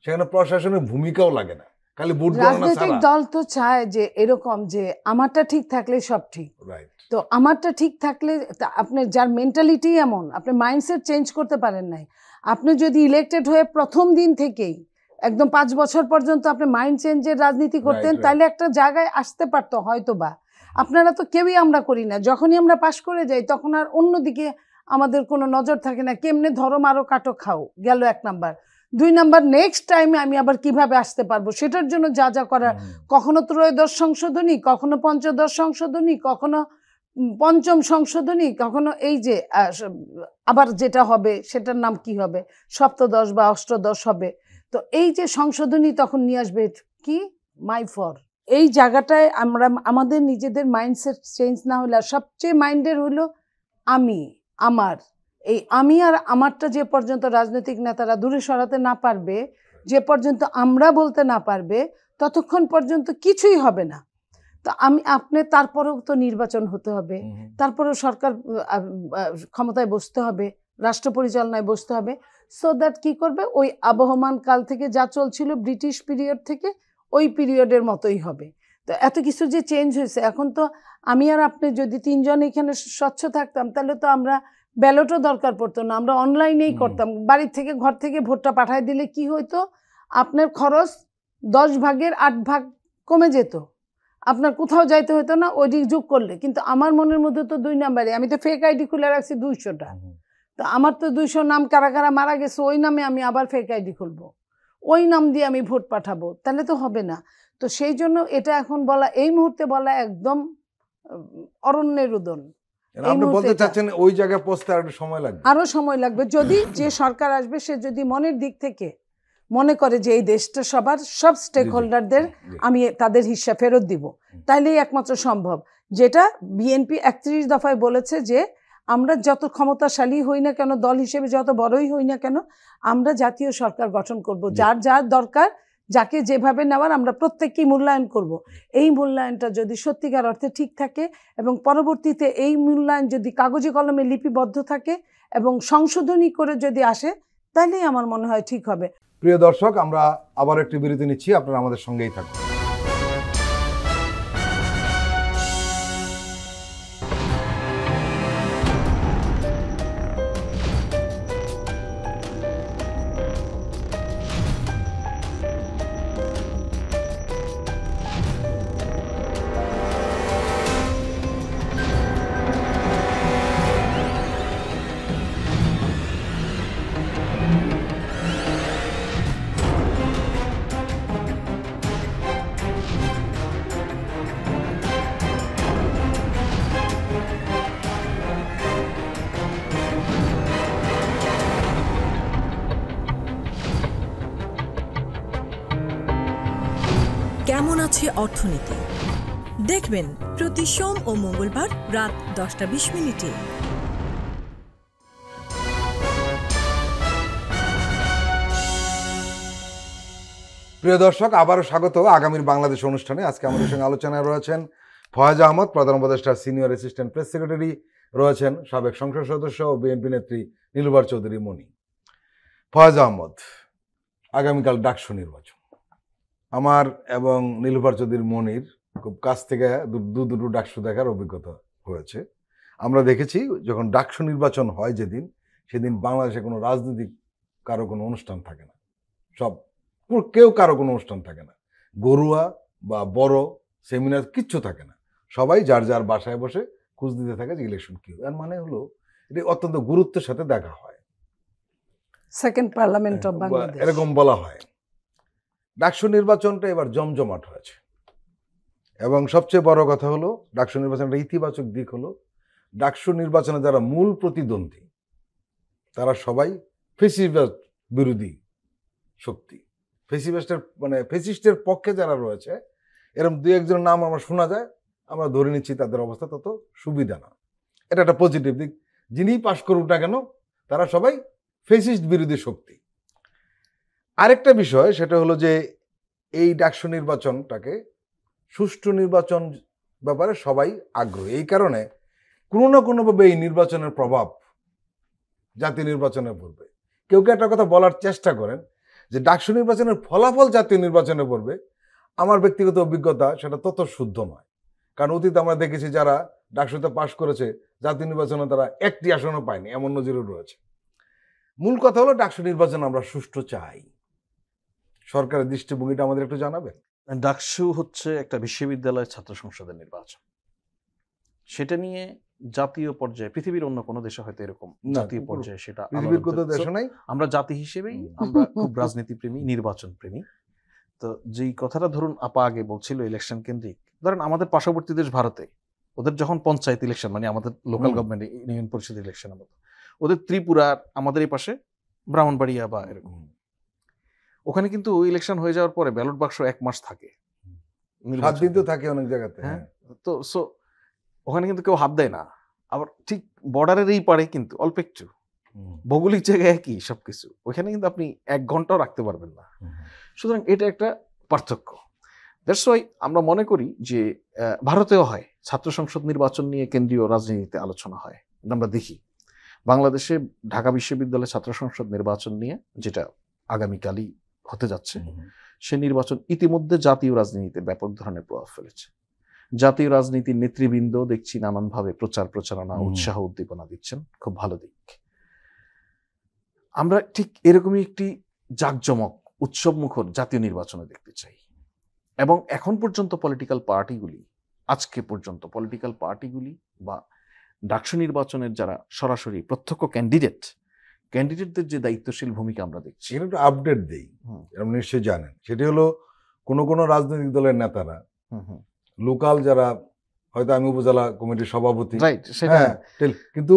সেখানে প্রশাসনের ভূমিকাও লাগে না, খালি ভোট গণনা ছাড়া। রাজনৈতিক দল তো চায় যে এরকম যে আমারটা ঠিক থাকলে সব ঠিক। তো আমারটা ঠিক থাকলে আপনার যার মেন্টালিটি এমন, আপনি মাইন্ডসেট চেঞ্জ করতে পারেন নাই। আপনি যদি ইলেক্টেড হয়ে প্রথম দিন থেকেই একদম 5 বছর পর্যন্ত আপনি মাইন্ড চেঞ্জের রাজনীতি করতেন, তাহলে একটা জায়গায় আসতে পারতো হয়তো বা। আপনারা তো কেউই আমরা করি না, যখনই আমরা পাশ করে যাই তখন আর অন্যদিকে আমাদের কোনো নজর থাকে না। কেমনে ধরো মারো কাটো খাও গেল 1 নাম্বার। 2 নাম্বার, নেক্সট টাইমে আমি আবার কিভাবে আসতে পারবো সেটার জন্য যা যা করার, কখনো ত্রয়োদশ সংশোধনী, কখনো পঞ্চদশ সংশোধনী, কখনো 5ম সংশোধনী, কখনো এই যে আবার যেটা হবে সেটার নাম কি হবে, সপ্তদশ বা অষ্টদশ হবে। তো এই যে সংশোধনী তখন নিয়ে আসবে কি মাই ফর। এই জায়গাটায় আমরা আমাদের নিজেদের মাইন্ডসেট চেঞ্জ না হলে, সবচেয়ে মাইন্ডের হলো আমি, আমার, এই আমি আর আমারটা যে পর্যন্ত রাজনৈতিক নেতারা দূরে সরাতে না পারবে, যে পর্যন্ত আমরা বলতে না পারবে, ততক্ষণ পর্যন্ত কিছুই হবে না। তো আপনি তারপরেও তো নির্বাচন হতে হবে, তারপরেও সরকার ক্ষমতায় বসতে হবে, রাষ্ট্র পরিচালনায় বসতে হবে। সো দ্যাট কি করবে, ওই আবহমান কাল থেকে যা চলছিল ব্রিটিশ পিরিয়ড থেকে ওই পিরিয়ডের মতোই হবে। তো এত কিছু যে চেঞ্জ হয়েছে, এখন তো আমি আর আপনি যদি 3 জন এখানে স্বচ্ছ থাকতাম, তাহলে তো আমরা ব্যালটও দরকার পড়তো না, আমরা অনলাইনেই করতাম। বাড়ির থেকে, ঘর থেকে ভোটটা পাঠায় দিলে কি হইতো, আপনার খরচ 10 ভাগের 8 ভাগ কমে যেত, আপনার কোথাও যাইতে হতো না ওই যোগ করলে। কিন্তু আমার মনের মধ্যে তো 2 নাম্বারে, আমি তো ফেক আইডি খুলে রাখছি 200টা। তো তা আমার তো 200 নাম কারা কারা মারা গেছে, ওই নামে আমি আবার ফেক আইডি খুলবো, ওই নাম দিয়ে আমি ভোট পাঠাবো, তাহলে তো হবে না। তো সেই জন্য এটা এখন বলা, এই মুহূর্তে বলা একদম অরণ্যের রোদন। আপনি বলতে চাচ্ছেন ওই জায়গায় পৌঁছতে আর একটু সময় লাগবে? আরো সময় লাগবে। যদি যে সরকার আসবে সে যদি মনের দিক থেকে মনে করে যে এই দেশটা সবার, সব স্টেক হোল্ডারদের আমি তাদের হিস্সা ফেরত দিব, তাইলেই একমাত্র সম্ভব। যেটা বিএনপি 31 দফায় বলেছে যে আমরা যত ক্ষমতাশালী হই না কেন, দল হিসেবে যত বড়ই হই না কেন, আমরা জাতীয় সরকার গঠন করব, যার যার দরকার, যাকে যেভাবে নেওয়ার আমরা প্রত্যেককেই মূল্যায়ন করব। এই মূল্যায়নটা যদি সত্যিকার অর্থে ঠিক থাকে এবং পরবর্তীতে এই মূল্যায়ন যদি কাগজে কলমে লিপিবদ্ধ থাকে এবং সংশোধনী করে যদি আসে, তাহলেই আমার মনে হয় ঠিক হবে। প্রিয় দর্শক, আমরা আবার একটি বিরতি নিচ্ছি, আপনারা আমাদের সঙ্গেই থাকুন। কেমন আছে অর্থনীতি দেখবেন প্রতি সোম ও মঙ্গলবার রাত 10:20 প্রিয় দর্শক, আবারও স্বাগত আগামীর বাংলাদেশ অনুষ্ঠানে। আজকে আমাদের সঙ্গে আলোচনায় রয়েছেন ফয়েজ আহমদ, প্রধান উপদেষ্টার সিনিয়র অ্যাসিস্ট্যান্ট প্রেস সেক্রেটারি, রয়েছেন সাবেক সংসদ সদস্য ও বিএনপি নেত্রী নীলুফার চৌধুরী মনি। ফয়েজ আহমদ, আগামীকাল ডাকসু নির্বাচন। আমার এবং নীলুফার চৌধুরী মনির খুব কাছ থেকে দুটো ডাকসু দেখার অভিজ্ঞতা হয়েছে। আমরা দেখেছি যখন ডাকসু নির্বাচন হয় যেদিন, সেদিন বাংলাদেশে কোনো রাজনৈতিক কারো কোনো অনুষ্ঠান থাকে না, কেউ কারো কোনো অনুষ্ঠান থাকে না, গরুয়া বা বড় সেমিনার কিচ্ছু থাকে না, সবাই যার যার বাসায় বসে খোঁজ দিতে থাকে যে ইলেকশন কি। এর মানে হলো এটা অত্যন্ত গুরুত্বের সাথে দেখা হয়, সেকেন্ড পার্লামেন্ট অফ বাংলাদেশ এরকম বলা হয়। ডাকসু নির্বাচনটা এবার জমজমাট হয়েছে এবং সবচেয়ে বড় কথা হলো ডাকসু নির্বাচনের ইতিবাচক দিক হলো ডাকসু নির্বাচনে যারা মূল প্রতিদ্বন্দ্বী তারা সবাই ফেসিবাদ বিরোধী শক্তি। ফেসিস্টের পক্ষে যারা রয়েছে এরকম দুই একজনের নাম আমরা শোনা যায়, আমরা ধরে নিচ্ছি তাদের অবস্থা তত সুবিধা না। এটা একটা পজিটিভ দিক। যিনি পাশ করুক না কেন তারা সবাই ফেসিস্ট বিরোধী শক্তি। আরেকটা বিষয় সেটা হলো যে এই ডাকসু নির্বাচনটাকে সুষ্ঠু নির্বাচন ব্যাপারে সবাই আগ্রহী। এই কারণে কোনো না কোনোভাবে এই নির্বাচনের প্রভাব জাতীয় নির্বাচনে পড়বে। কেউ কেউ একটা কথা বলার চেষ্টা করেন যে ডাকসু নির্বাচনের ফলাফল জাতীয় নির্বাচনে পড়বে। আমার ব্যক্তিগত অভিজ্ঞতা সেটা তত শুদ্ধ নয়, কারণ অতীতে আমরা দেখেছি যারা ডাকসুতে পাশ করেছে জাতীয় নির্বাচনে তারা একটি আসনও পায়নি, এমন নজিরও রয়েছে। মূল কথা হলো ডাকসু নির্বাচন আমরা সুষ্ঠু চাই। সরকারের দৃষ্টিভঙ্গিটা আমাদের একটু জানাবেন। ডাকসু হচ্ছে একটা বিশ্ববিদ্যালয় ছাত্র সংসদের নির্বাচন। সেটা নিয়ে জাতীয় পর্যায়ে পৃথিবীর অন্য কোনো দেশে হয়তো এরকম জাতীয় পর্যায়ে সেটা পৃথিবীর কোনো দেশে নাই। আমরা জাতি হিসেবেই আমরা খুব রাজনীতি প্রেমী, নির্বাচন প্রেমী। তো যেই কথাটা ধরুন আপা আগে বলছিল ইলেকশন কেন্দ্রিক, ধরেন আমাদের পার্শ্ববর্তী দেশ ভারতে ওদের যখন পঞ্চায়েত ইলেকশন মানে আমাদের লোকাল গভর্নমেন্ট ইউনিয়ন পরিষদ ইলেকশনের মতো, ওদের ত্রিপুরার আমাদের এই পাশে ব্রাহ্মণবাড়িয়া বা এরকম, ওখানে কিন্তু ইলেকশন হয়ে যাওয়ার পরে ব্যালট বাক্স 1 মাস থাকে, 7 দিন তো থাকে অনেক জায়গাতে। হ্যাঁ, তো ওখানে কিন্তু কেউ হাত দেয় না। আবার ঠিক বর্ডারের এই পারে কিন্তু অল্প একটু ভৌগোলিক জায়গায় একই সবকিছু, ওইখানে কিন্তু আপনি 1 ঘন্টাও রাখতে পারবেন না। সুতরাং এটা একটা পার্থক্য। দ্যাটস ওয়াই আমরা মনে করি যে ভারতেও হয় ছাত্র সংসদ নির্বাচন নিয়ে কেন্দ্রীয় রাজনীতিতে আলোচনা হয়। আমরা দেখি বাংলাদেশে ঢাকা বিশ্ববিদ্যালয় ছাত্র সংসদ নির্বাচন নিয়ে, যেটা আগামীকালই হতে যাচ্ছে, সে নির্বাচন ইতিমধ্যে জাতীয় রাজনীতিতে ব্যাপক ধরনের প্রভাব ফেলেছে। জাতীয় রাজনীতির নেতৃবৃন্দ দেখছি নানানভাবে প্রচারণা উৎসাহ উদ্দীপনা দিচ্ছেন, খুব ভালো দিক। আমরা ঠিক এরকমই একটি জাঁকজমক উৎসবমুখর জাতীয় নির্বাচনে দেখতে চাই। এবং এখন পর্যন্ত পলিটিক্যাল পার্টিগুলি বা ডাকসু নির্বাচনের যারা সরাসরি প্রত্যক্ষ ক্যান্ডিডেটদের যে দায়িত্বশীল ভূমিকা আমরা দেখছি। এটা একটু আপডেট দেই, আপনি নিশ্চয়ই জানেন। সেটি হলো কোনো রাজনৈতিক দলের নেতারা, লোকাল যারা, হয়তো আমি উপজেলা কমিটির সভাপতি, হ্যাঁ, কিন্তু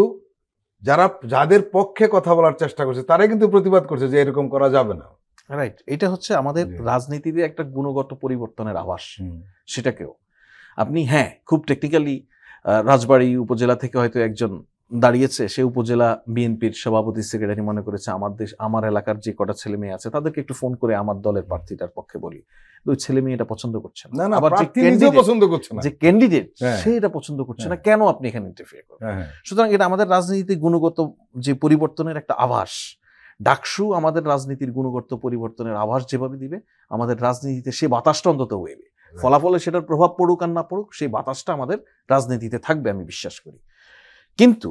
যাদের পক্ষে কথা বলার চেষ্টা করছে তারাই কিন্তু প্রতিবাদ করছে যে এরকম করা যাবে না। রাইট, এটা হচ্ছে আমাদের রাজনীতিতে একটা গুণগত পরিবর্তনের আভাস। সেটাকেও আপনি, হ্যাঁ, খুব টেকনিক্যালি রাজবাড়ী উপজেলা থেকে হয়তো একজন দাঁড়িয়েছে, সে উপজেলা বিএনপির সভাপতি সেক্রেটারি মনে করেছে আমার এলাকার যে কটা ছেলে মেয়ে আছে তাদেরকে একটু ফোন করে আমার দলের প্রার্থীটার পক্ষে বলি, ওই ছেলে মেয়ে এটা পছন্দ করছে না, আবার যে ক্যান্ডিডেট সে এটা পছন্দ করছে না, কেন আপনি এখানে ইন্টারফেয়ার করবেন? সুতরাং এটা আমাদের রাজনীতিতে গুণগত যে পরিবর্তনের একটা আভাস। ডাকসু আমাদের রাজনীতির গুণগত পরিবর্তনের আভাস যেভাবে দিবে, আমাদের রাজনীতিতে সে বাতাসটা অন্তত ওয়েবে, ফলাফলে সেটার প্রভাব পড়ুক আর না পড়ুক, সেই বাতাসটা আমাদের রাজনীতিতে থাকবে, আমি বিশ্বাস করি। কিন্তু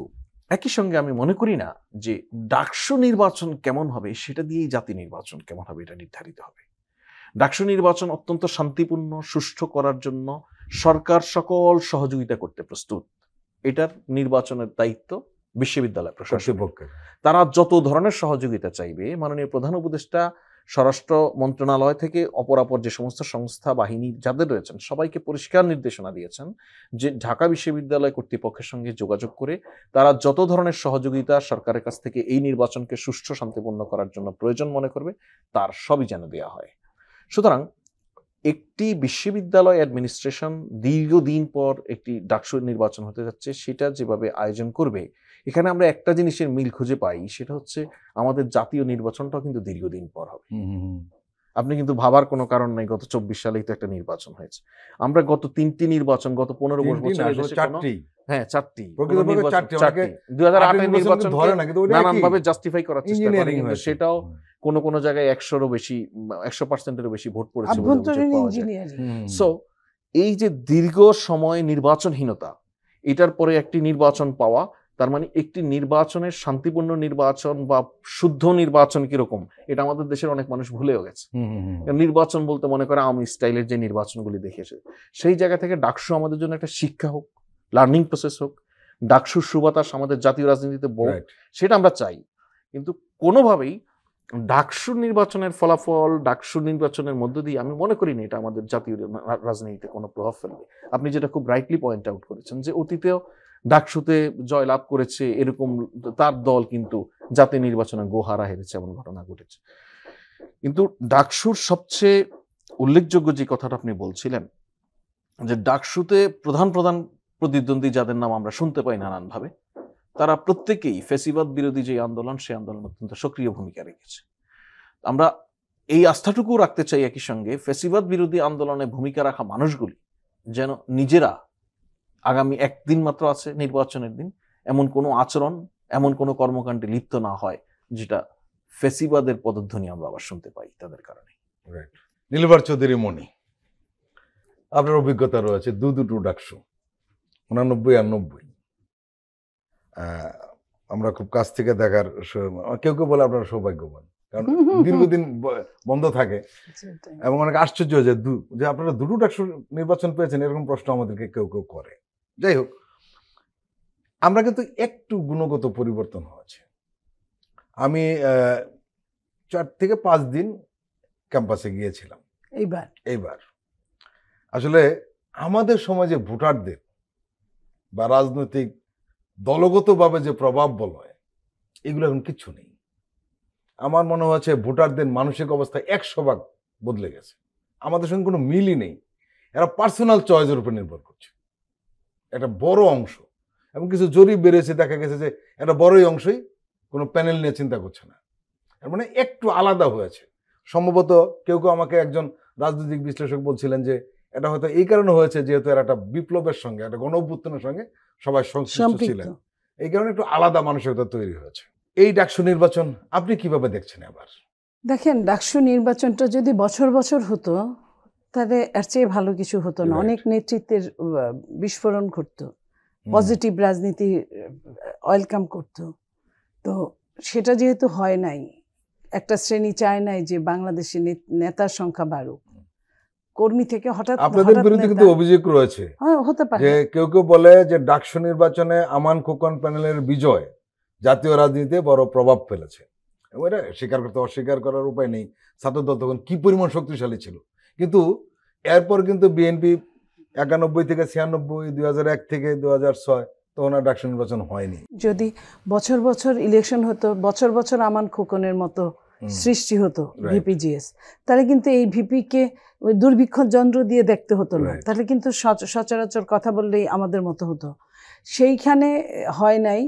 একই সঙ্গে আমি মনে করি না যে ডাকসু নির্বাচন কেমন হবে সেটা দিয়েই জাতি নির্বাচন কেমন হবে এটা নির্ধারিত হবে। ডাকসু নির্বাচন অত্যন্ত শান্তিপূর্ণ, সুষ্ঠু করার জন্য সরকার সকল সহযোগিতা করতে প্রস্তুত। এটার নির্বাচনের দায়িত্ব বিশ্ববিদ্যালয় প্রশাসন, তারা যত ধরনের সহযোগিতা চাইবে, মাননীয় প্রধান উপদেষ্টা স্বরাষ্ট্র মন্ত্রণালয় থেকে অপরাপর যে সমস্ত সংস্থা বাহিনী যাদের রয়েছেন সবাইকে পরিষ্কার নির্দেশনা দিয়েছেন যে ঢাকা বিশ্ববিদ্যালয় কর্তৃপক্ষের সঙ্গে যোগাযোগ করে তারা যত ধরনের সহযোগিতা সরকারের কাছ থেকে এই নির্বাচনকে সুষ্ঠু শান্তিপূর্ণ করার জন্য প্রয়োজন মনে করবে তার সবই যেন দেওয়া হয়। সুতরাং একটি বিশ্ববিদ্যালয় অ্যাডমিনিস্ট্রেশন দীর্ঘদিন পর একটি ডাকসু নির্বাচন হতে যাচ্ছে, সেটা যেভাবে আয়োজন করবে, এখানে আমরা একটা জিনিসের মিল খুঁজে পাই, সেটা হচ্ছে আমাদের জাতীয় নির্বাচনটাও কিন্তু দীর্ঘদিন পর হবে। আপনি কিন্তু ভাবার কোনো কারণ নাই, গত 24 সালেই তো একটা নির্বাচন হয়েছে। আমরা গত 3টি নির্বাচন, গত 15 বছর, হ্যাঁ 4টি 2008 নির্বাচন নানানভাবে জাস্টিফাই করার চেষ্টা করে, কিন্তু সেটাও কোন জায়গায় 100-এরও বেশি 100%-এরও বেশি ভোট পড়েছে। সো এই যে দীর্ঘ সময় নির্বাচনহীনতা, এটার পরে একটি নির্বাচন পাওয়া, তার মানে একটি নির্বাচনের শান্তিপূর্ণ নির্বাচন বা শুদ্ধ নির্বাচন কিরকম এটা আমাদের দেশের অনেক মানুষ ভুলেও গেছে। নির্বাচন বলতে মনে করে আওয়ামী স্টাইলের যে নির্বাচনগুলি দেখেছে, সেই জায়গা থেকে ডাকসু আমাদের জন্য একটা শিক্ষা হোক, লার্নিং প্রসেস হোক, ডাকসুর সুবাতাস আমাদের জাতীয় রাজনীতিতে বড়, সেটা আমরা চাই। কিন্তু কোনোভাবেই ডাকসুর নির্বাচনের ফলাফল, ডাকসুর নির্বাচনের মধ্য দিয়ে আমি মনে করি না এটা আমাদের জাতীয় রাজনীতিতে কোনো প্রভাব ফেলবে। আপনি যেটা খুব রাইটলি পয়েন্ট আউট করেছেন যে অতীতেও ডাকসুতে জয় লাভ করেছে এরকম তার দল কিন্তু জাতীয় নির্বাচনে গোহারা হেরেছে, এমন ঘটনা ঘটেছে। কিন্তু ডাকসুর সবচেয়ে উল্লেখযোগ্য যে কথাটা আপনি বলছিলেন যে ডাকসুতে প্রধান প্রতিদ্বন্দ্বী যাদের নাম আমরা শুনতে পাই নানানভাবে, তারা প্রত্যেকেই ফ্যাসিবাদ বিরোধী যে আন্দোলন, সেই আন্দোলন অত্যন্ত সক্রিয় ভূমিকা রেখেছে। আমরা এই আস্থাটুকু রাখতে চাই একই সঙ্গে ফ্যাসিবাদ বিরোধী আন্দোলনে ভূমিকা রাখা মানুষগুলি যেন নিজেরা আগামী একদিন মাত্র আছে নির্বাচনের দিন, এমন কোনো আচরণ, এমন কোনো কর্মকাণ্ডে লিপ্ত না হয় যেটা ফ্যাসিবাদের পদধ্বনি আমরা আবার শুনতে পাই তাদের কারণে। নীলবার চৌধুরী মনি, আপনার অভিজ্ঞতা রয়েছে দুটো ডাকসু 89 আর 90, আমরা খুব কাছ থেকে দেখার, কেউ বলে আপনারা সৌভাগ্যবান, কারণ দীর্ঘদিন বন্ধ থাকে এবং অনেক আশ্চর্য যে আপনারা দুটো ডাকসু নির্বাচন পেয়েছেন, এরকম প্রশ্ন আমাদেরকে কেউ করে। যাই হোক, আমরা কিন্তু একটু গুণগত পরিবর্তন হয়েছে। আমি 4 থেকে 5 দিন ক্যাম্পাসে গিয়েছিলাম এইবার। আসলে আমাদের সমাজে ভোটারদের বা রাজনৈতিক দলগতভাবে যে প্রভাব বলয়, এগুলো এখন কিচ্ছু নেই। আমার মনে হচ্ছে ভোটারদের মানসিক অবস্থা 100% বদলে গেছে। আমাদের সঙ্গে কোনো মিলই নেই, এরা পার্সোনাল চয়েসের উপর নির্ভর করছে একটা বড় অংশ। এবং কিছু জরিপ বেড়েছে, দেখা গেছে যে একটা বড়ই অংশই কোনো প্যানেল নিয়ে চিন্তা করছে না, এর মানে একটু আলাদা হয়েছে। সম্ভবত কেউ আমাকে একজন রাজনৈতিক বিশ্লেষক বলছিলেন যে এটা হয়তো এই কারণে হয়েছে যেহেতু এরা একটা বিপ্লবের সঙ্গে, একটা গণ অভ্যুত্থানের সঙ্গে সবাই সংশ্লিষ্ট ছিলেন, এই কারণে একটু আলাদা মানসিকতা তৈরি হয়েছে। এই ডাকসু নির্বাচন আপনি কিভাবে দেখছেন? এবার দেখেন, ডাকসু নির্বাচনটা যদি বছর হতো তাহলে এর চেয়ে ভালো কিছু হতো না। অনেক নেতৃত্বের বিস্ফোরণ ঘটতো, পজিটিভ রাজনীতি ওয়েলকাম করতো। তো সেটা যেহেতু হয় নাই, একটা শ্রেণী চায় নাই যে বাংলাদেশে নেতার সংখ্যা বাড়ুক, কর্মী থেকে হঠাৎ আপনাদের হঠাৎ বিরুদ্ধে নেতা- কিন্তু অভিযোগ রয়েছে হ্যাঁ, হতে পারে। যে কেউ কেউ বলে যে ডাকসু নির্বাচনে আমান খোকন প্যানেলের বিজয় জাতীয় রাজনীতিতে বড় প্রভাব ফেলেছে। এবং এটা স্বীকার করতে অস্বীকার করার উপায় নেই। ছাত্রদল তখন কি পরিমাণ শক্তিশালী ছিল, কিন্তু এরপর কিন্তু বিএনপি 91 থেকে 96, 2001 থেকে 2006 তখন আর ডাকসু নির্বাচন হয়নি। যদি বছর বছর ইলেকশন হতো, বছর বছর আমান খোকনের মতো সৃষ্টি হতো Right. ভিপিজিএস, তাহলে কিন্তু এই ভিপিকে ওই দুর্ভিক্ষণ যন্ত্র দিয়ে দেখতে হতো না। Right. তাহলে কিন্তু সচরাচর কথা বললেই আমাদের মতো হতো। সেইখানে হয় নাই।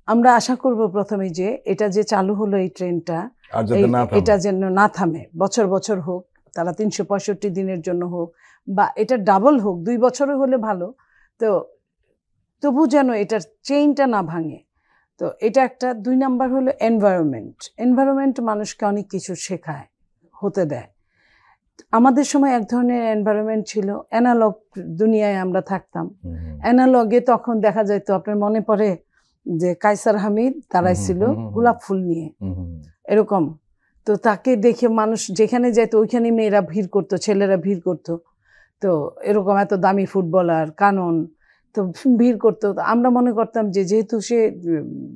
আমরা আশা করব প্রথমে যে এটা যে চালু হলো এই ট্রেনটা, আর যাতে না থামে। এটা যেন না থামে, বছর বছর হোক, তারা 365 দিনের জন্য হোক, বা এটা ডাবল হোক, 2 বছরও হলে ভালো। তো তবু যেন এটার চেইনটা না ভাঙে। তো এটা একটা। 2 নাম্বার হলো এনভায়রনমেন্ট মানুষকে অনেক কিছু শেখায়, হতে দেয়। আমাদের সময় এক ধরনের এনভায়রনমেন্ট ছিল, অ্যানালগ দুনিয়ায় আমরা থাকতাম। অ্যানালগে তখন দেখা যাইতো, আপনার মনে পড়ে যে কায়সার হামিদ দাঁড়াইছিল গোলাপ ফুল নিয়ে, এরকম। তো তাকে দেখে মানুষ যেখানে যেত ওইখানে মেয়েরা ভিড় করতো, ছেলেরা ভিড় করতো। তো এরকম এত দামি ফুটবলার কানন, তো ভিড় করতো। তো আমরা মনে করতাম যে যেহেতু সে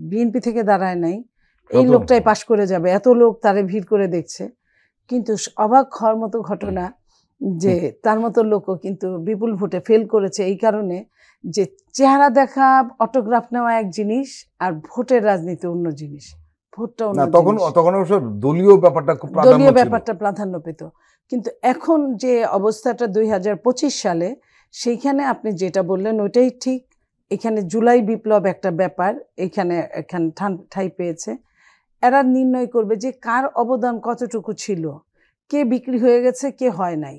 বিএনপি থেকে দাঁড়ায় নাই, এই লোকটাই পাশ করে যাবে, এত লোক তারে ভিড় করে দেখছে। কিন্তু অবাক হওয়ার মতো ঘটনা যে তার মতো লোকও কিন্তু বিপুল ভোটে ফেল করেছে। এই কারণে যে চেহারা দেখা, অটোগ্রাফ নেওয়া এক জিনিস, আর ভোটের রাজনীতি অন্য জিনিস। ভোটটা অন্য না, তখন জিনিস। তখন অবশ্য দলীয় ব্যাপারটা খুব প্রাধান্য দলীয় ছিল। ব্যাপারটা প্রাধান্য পেত। কিন্তু এখন যে অবস্থাটা 2025 সালে, সেইখানে আপনি যেটা বললেন ওইটাই ঠিক। এখানে জুলাই বিপ্লব একটা ব্যাপার এখানে ঠাঁই পেয়েছে। এরা নির্ণয় করবে যে কার অবদান কতটুকু ছিল, কে বিক্রি হয়ে গেছে, কে হয় নাই,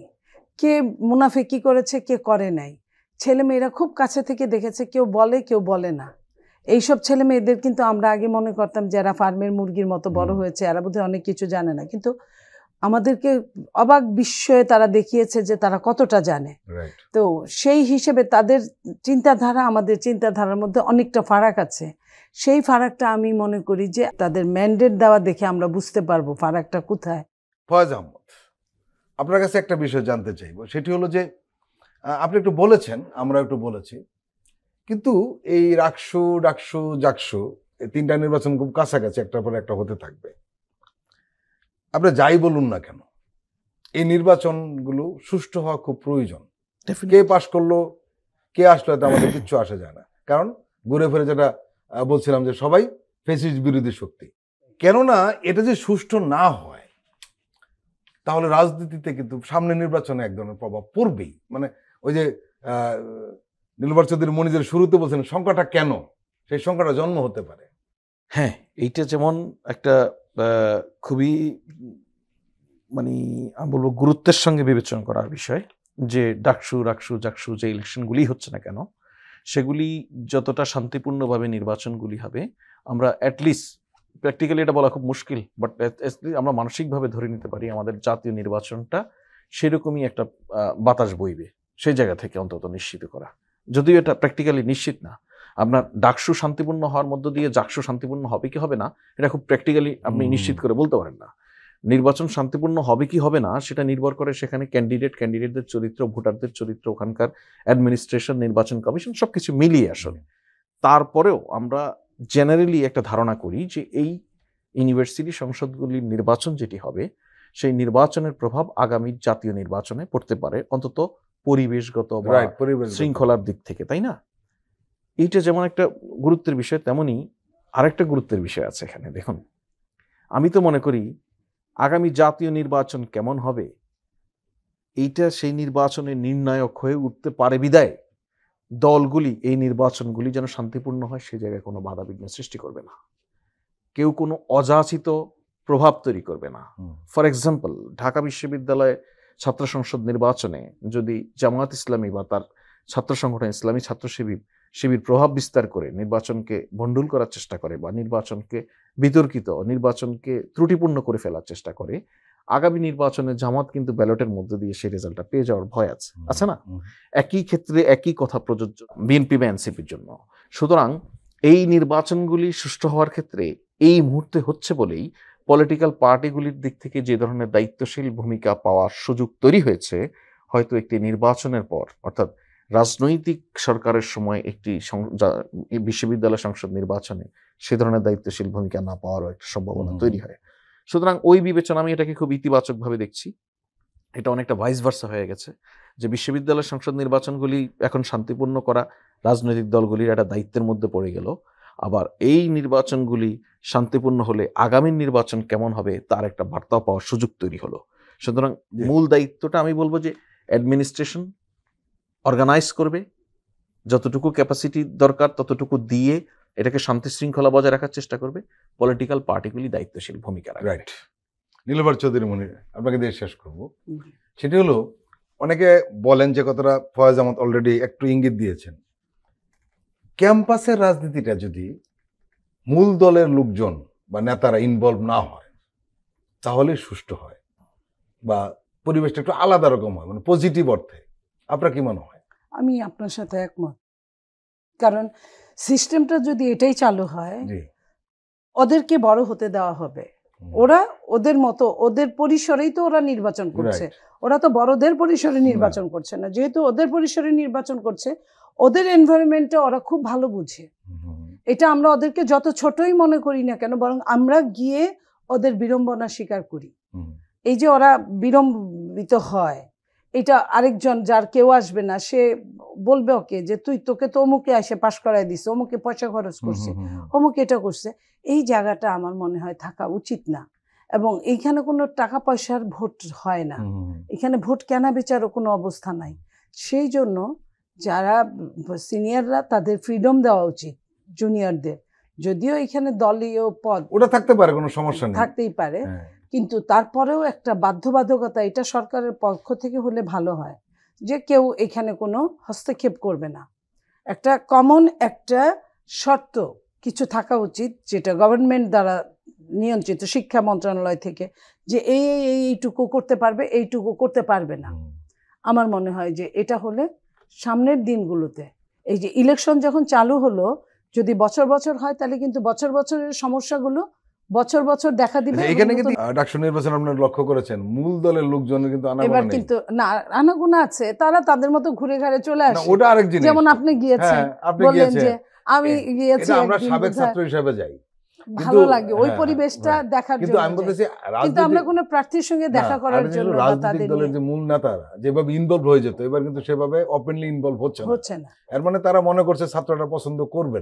কে মুনাফিকি করেছে, কে করে নাই। ছেলে মেয়েরা খুব কাছে থেকে দেখেছে, কেউ বলে কেউ বলে না। এইসব ছেলে মেয়েদের কিন্তু আমরা আগে মনে করতাম যারা ফার্মের মুরগির মতো বড় হয়েছে, এরা বোধহয় অনেক কিছু জানে না, কিন্তু আমাদেরকে অবাক বিস্ময়ে তারা দেখিয়েছে যে তারা কতটা জানে। Right. তো সেই হিসেবে তাদের চিন্তাধারা আমাদের চিন্তাধারার মধ্যে অনেকটা ফারাক আছে। সেই ফারাকটা আমি মনে করি যে তাদের ম্যান্ডেট দেওয়া দেখে আমরা বুঝতে পারবো ফারাকটা কোথায়। ফয়েজ আহমদ, আপনার কাছে একটা বিষয় জানতে চাইবো, সেটি হলো যে আপনি একটু বলেছেন, আমরা একটু বলেছি, কিন্তু এই রাকসু ডাকসু জাকসু এই 3টা নির্বাচন খুব কাছাকাছি, একটার পর একটা হতে থাকবে। আপনি যাই বলুন না কেন, এই নির্বাচনগুলো সুষ্ঠু হওয়া খুব প্রয়োজন। কে পাশ করলো, কে আসলো, এটা আমাদের কিচ্ছু আসে যায় না। কারণ ঘুরে ফিরে যেটা বলছিলাম যে সবাই ফ্যাসিস্ট বিরোধী শক্তি। কেননা এটা যে সুষ্ঠু না হয়, তাহলে রাজনীতিতে কিন্তু সামনে নির্বাচনে এক ধরনের প্রভাব পড়বেই। মানে ওই যে নীলুফার চৌধুরী মনিজের শুরুতে বলছেন সংখ্যাটা কেন, সেই সংখ্যাটা জন্ম হতে পারে। হ্যাঁ, এইটা যেমন একটা খুবই মানে আমি বলবো গুরুত্বের সঙ্গে বিবেচনা করার বিষয়, যে ডাকসু রাকসু জাকসু যে ইলেকশনগুলি হচ্ছে না কেন, সেগুলি যতটা শান্তিপূর্ণভাবে নির্বাচনগুলি হবে, আমরা অ্যাটলিস্ট প্র্যাকটিক্যালি এটা বলা খুব মুশকিল, বাট আমরা মানসিকভাবে ধরে নিতে পারি আমাদের জাতীয় নির্বাচনটা সেরকমই একটা বাতাস বইবে, সেই জায়গা থেকে অন্তত নিশ্চিত করা। যদিও এটা প্র্যাকটিক্যালি নিশ্চিত না, আপনার ডাকসু শান্তিপূর্ণ হওয়ার মধ্য দিয়ে জাকসু শান্তিপূর্ণ হবে কি হবে না, এটা খুব প্র্যাকটিক্যালি আপনি নিশ্চিত করে বলতে পারেন না। নির্বাচন শান্তিপূর্ণ হবে কি হবে না সেটা নির্ভর করে সেখানে ক্যান্ডিডেটদের চরিত্র, ভোটারদের চরিত্র, ওখানকার অ্যাডমিনিস্ট্রেশন, নির্বাচন কমিশন সবকিছু মিলিয়ে আসলে। তারপরেও আমরা জেনারেলি একটা ধারণা করি যে এই ইউনিভার্সিটি সংসদগুলির নির্বাচন যেটি হবে, সেই নির্বাচনের প্রভাব আগামী জাতীয় নির্বাচনে পড়তে পারে, অন্তত পরিবেশগত বা শৃঙ্খলার দিক থেকে, তাই না? এইটা যেমন একটা গুরুত্বের বিষয়, তেমনি আরেকটা গুরুত্বের বিষয় আছে এখানে। দেখুন, আমি তো মনে করি আগামী জাতীয় নির্বাচন কেমন হবে এইটা সেই নির্বাচনের নির্ণায়ক হয়ে উঠতে পারে বিদায় দলগুলি এই নির্বাচনগুলি যেন শান্তিপূর্ণ হয় সে জায়গায় কোনো বাধা বিঘ্ন সৃষ্টি করবে না, কেউ কোনো অযাচিত প্রভাব তৈরি করবে না। ফর এক্সাম্পল, ঢাকা বিশ্ববিদ্যালয়ে ছাত্র সংসদ নির্বাচনে যদি জামায়াত ইসলামী বা তার ছাত্র সংগঠন ইসলামী ছাত্র শিবির প্রভাব বিস্তার করে নির্বাচনকে ভণ্ডুল করার চেষ্টা করে বা নির্বাচনকে বিতর্কিত, নির্বাচনকে ত্রুটিপূর্ণ করে ফেলার চেষ্টা করে, আগামী নির্বাচনে জামাত কিন্তু ব্যালটের মধ্যে দিয়ে সেই রেজাল্টটা পেয়ে যাওয়ার ভয় আছে না? একই ক্ষেত্রে একই কথা প্রযোজ্য বিএনপি বা এনসিপির জন্য। সুতরাং এই নির্বাচনগুলি সুষ্ঠু হওয়ার ক্ষেত্রে এই মুহূর্তে হচ্ছে বলেই পলিটিক্যাল পার্টিগুলির দিক থেকে যে ধরনের দায়িত্বশীল ভূমিকা পাওয়ার সুযোগ তৈরি হয়েছে, হয়তো একটি নির্বাচনের পর, অর্থাৎ রাজনৈতিক সরকারের সময় একটি বিশ্ববিদ্যালয় সংসদ নির্বাচনে সে ধরনের দায়িত্বশীল ভূমিকা না পাওয়ারও একটা সম্ভাবনা তৈরি হয়। সুতরাং ওই বিবেচনা আমি এটাকে খুব ইতিবাচকভাবে দেখছি। এটা অনেকটা ভাইস ভার্সা হয়ে গেছে, যে বিশ্ববিদ্যালয় সংসদ নির্বাচনগুলি এখন শান্তিপূর্ণ করা রাজনৈতিক দলগুলির একটা দায়িত্বের মধ্যে পড়ে গেল। আবার এই নির্বাচনগুলি শান্তিপূর্ণ হলে আগামী নির্বাচন কেমন হবে তার একটা বার্তা পাওয়ার সুযোগ তৈরি হলো। সুতরাং মূল দায়িত্বটা আমি বলবো যে অ্যাডমিনিস্ট্রেশন অর্গানাইজ করবে, যতটুকু ক্যাপাসিটি দরকার ততটুকু দিয়ে এটাকে শান্তি শৃঙ্খলা বজায় রাখার চেষ্টা করবে। পলিটিক্যাল পার্টিগুলি দায়িত্বশীল ভূমিকা রাখবে। রাইট। নীলুফার চৌধুরী মনির, আপনাকে দিয়ে শেষ করব। সেটি হলো, অনেকে বলেন যে কথাটা ফয়েজ আহমদ অলরেডি একটু ইঙ্গিত দিয়েছেন, ক্যাম্পাসের রাজনীতিটা যদি মূল দলের লোকজন বা নেতারা ইনভলভ না হয় তাহলে সুষ্ঠু হয় বা পরিবেশটা একটু আলাদা রকম হয়, মানে পজিটিভ অর্থে। আপনার কি মনে হয়? আমি আপনার সাথে একমত, কারণ সিস্টেমটা যদি এটাই চালু হয়, ওদেরকে বড় হতে দেওয়া হবে। ওরা ওদের মতো ওদের পরিসরেই তো ওরা নির্বাচন করছে, ওরা তো বড়দের পরিসরে নির্বাচন করছে না। যেহেতু ওদের পরিসরে নির্বাচন করছে, ওদের এনভায়রনমেন্টটা ওরা খুব ভালো বুঝে। এটা আমরা ওদেরকে যত ছোটই মনে করি না কেন, বরং আমরা গিয়ে ওদের বিড়ম্বনা স্বীকার করি। এই যে ওরা বিড়ম্বিত হয়, এটা আরেকজন যার কেউ আসবে না সে বলবে ওকে যে তোকে তো অমুকে এসে পাশ করাই দিছে, অমুকে পয়সা খরচ করছে, অমুকে এটা করছে। এই জায়গাটা আমার মনে হয় থাকা উচিত না। এবং এইখানে কোনো টাকা পয়সার ভোট হয় না, এখানে ভোট কেনা বেচারও কোনো অবস্থা নাই। সেই জন্য যারা সিনিয়ররা তাদের ফ্রিডম দেওয়া উচিত জুনিয়রদের। যদিও এখানে দলীয় পদ ওটা থাকতে পারে, কোনো সমস্যা নেই, থাকতেই পারে, কিন্তু তারপরেও একটা বাধ্যবাধকতা এটা সরকারের পক্ষ থেকে হলে ভালো হয়, যে কেউ এখানে কোনো হস্তক্ষেপ করবে না। একটা কমন একটা শর্ত কিছু থাকা উচিত, যেটা গভর্নমেন্ট দ্বারা নিয়ন্ত্রিত, শিক্ষা মন্ত্রণালয় থেকে, যে এইটুকু করতে পারবে, এইটুকু করতে পারবে না। আমার মনে হয় যে এটা হলে সামনের দিনগুলোতে, এই যে ইলেকশন যখন চালু হলো, যদি বছর বছর হয় তাহলে কিন্তু বছর বছরের সমস্যাগুলো বছর বছর দেখা দিবে। এখানে কিন্তু ডাকসু নির্বাচন আপনারা লক্ষ্য করেছেন, মূল দলের লোকজনের কিন্তু এবার কিন্তু না আনাগোনা আছে, তারা তাদের মতো ঘুরে ঘুরে চলে আসে। ওটা আরেক জিনিস। যেমন আপনি গিয়েছেন, বললেন যে আমি গিয়েছি, আমরা সাবেক ছাত্র হিসেবে যাই, ভালো লাগে ওই পরিবেশটা দেখার জন্য। কিন্তু আমি বলতেছি, কিন্তু আমরা কোনো প্রার্থীর সঙ্গে দেখা করার জন্য রাজনৈতিক দলের যে মূল নেতারা যেভাবে ইনভলভ হয়ে যেত, এবার কিন্তু সেভাবে ওপেনলি ইনভলভ হচ্ছে না। এর মানে তারা মনে করছে ছাত্ররা পছন্দ করবে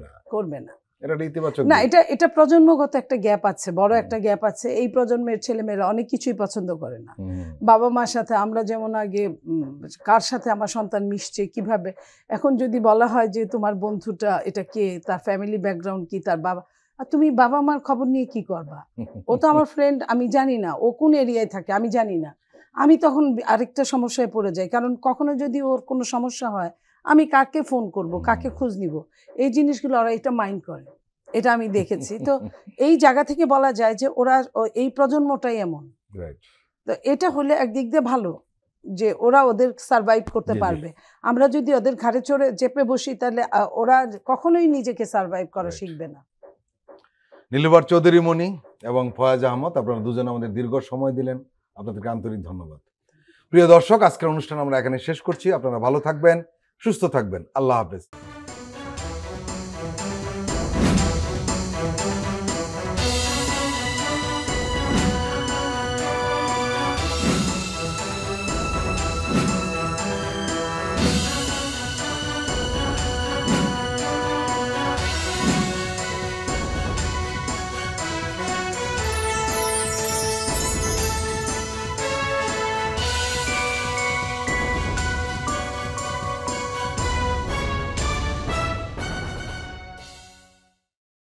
না। এটা ইতিবাচক না, এটা প্রজন্মগত একটা গ্যাপ আছে, বড় একটা গ্যাপ আছে। এই প্রজন্মের ছেলেমেয়েরা অনেক কিছুই পছন্দ করে না। বাবা মার সাথে আমরা যেমন আগে কার সাথে আমার সন্তান মিশছে কিভাবে, এখন যদি বলা হয় যে তোমার বন্ধুটা এটা কে, তার ফ্যামিলি ব্যাকগ্রাউন্ড কি, তার বাবা, আর তুমি বাবা মার খবর নিয়ে কি করবা? ও তো আমার ফ্রেন্ড, আমি জানি না ও কোন এরিয়ায় থাকে, আমি জানি না। আমি তখন আরেকটা সমস্যায় পড়ে যাই, কারণ কখনো যদি ওর কোনো সমস্যা হয়, আমি কাকে ফোন করব, কাকে খোঁজ নিব, এই জিনিসগুলো ওরা এটা মাইন্ড করে, এটা আমি দেখেছি। তো এই জায়গা থেকে বলা যায় যে ওরা এই প্রজন্মটাই এমন। তো এটা হলে একদিক দিয়ে ভালো যে ওরা ওদের সার্ভাইভ করতে পারবে। আমরা যদি ওদের ঘাড়ে চড়ে চেপে বসি তাহলে ওরা কখনোই নিজেকে সার্ভাইভ করা শিখবে না। নীলুফার চৌধুরী মনি এবং ফয়েজ আহমদ, আপনারা দুজনে আমাদের দীর্ঘ সময় দিলেন, আপনাদেরকে আন্তরিক ধন্যবাদ। প্রিয় দর্শক, আজকের অনুষ্ঠান আমরা এখানে শেষ করছি। আপনারা ভালো থাকবেন, সুস্থ থাকবেন। আল্লাহ হাফেজ।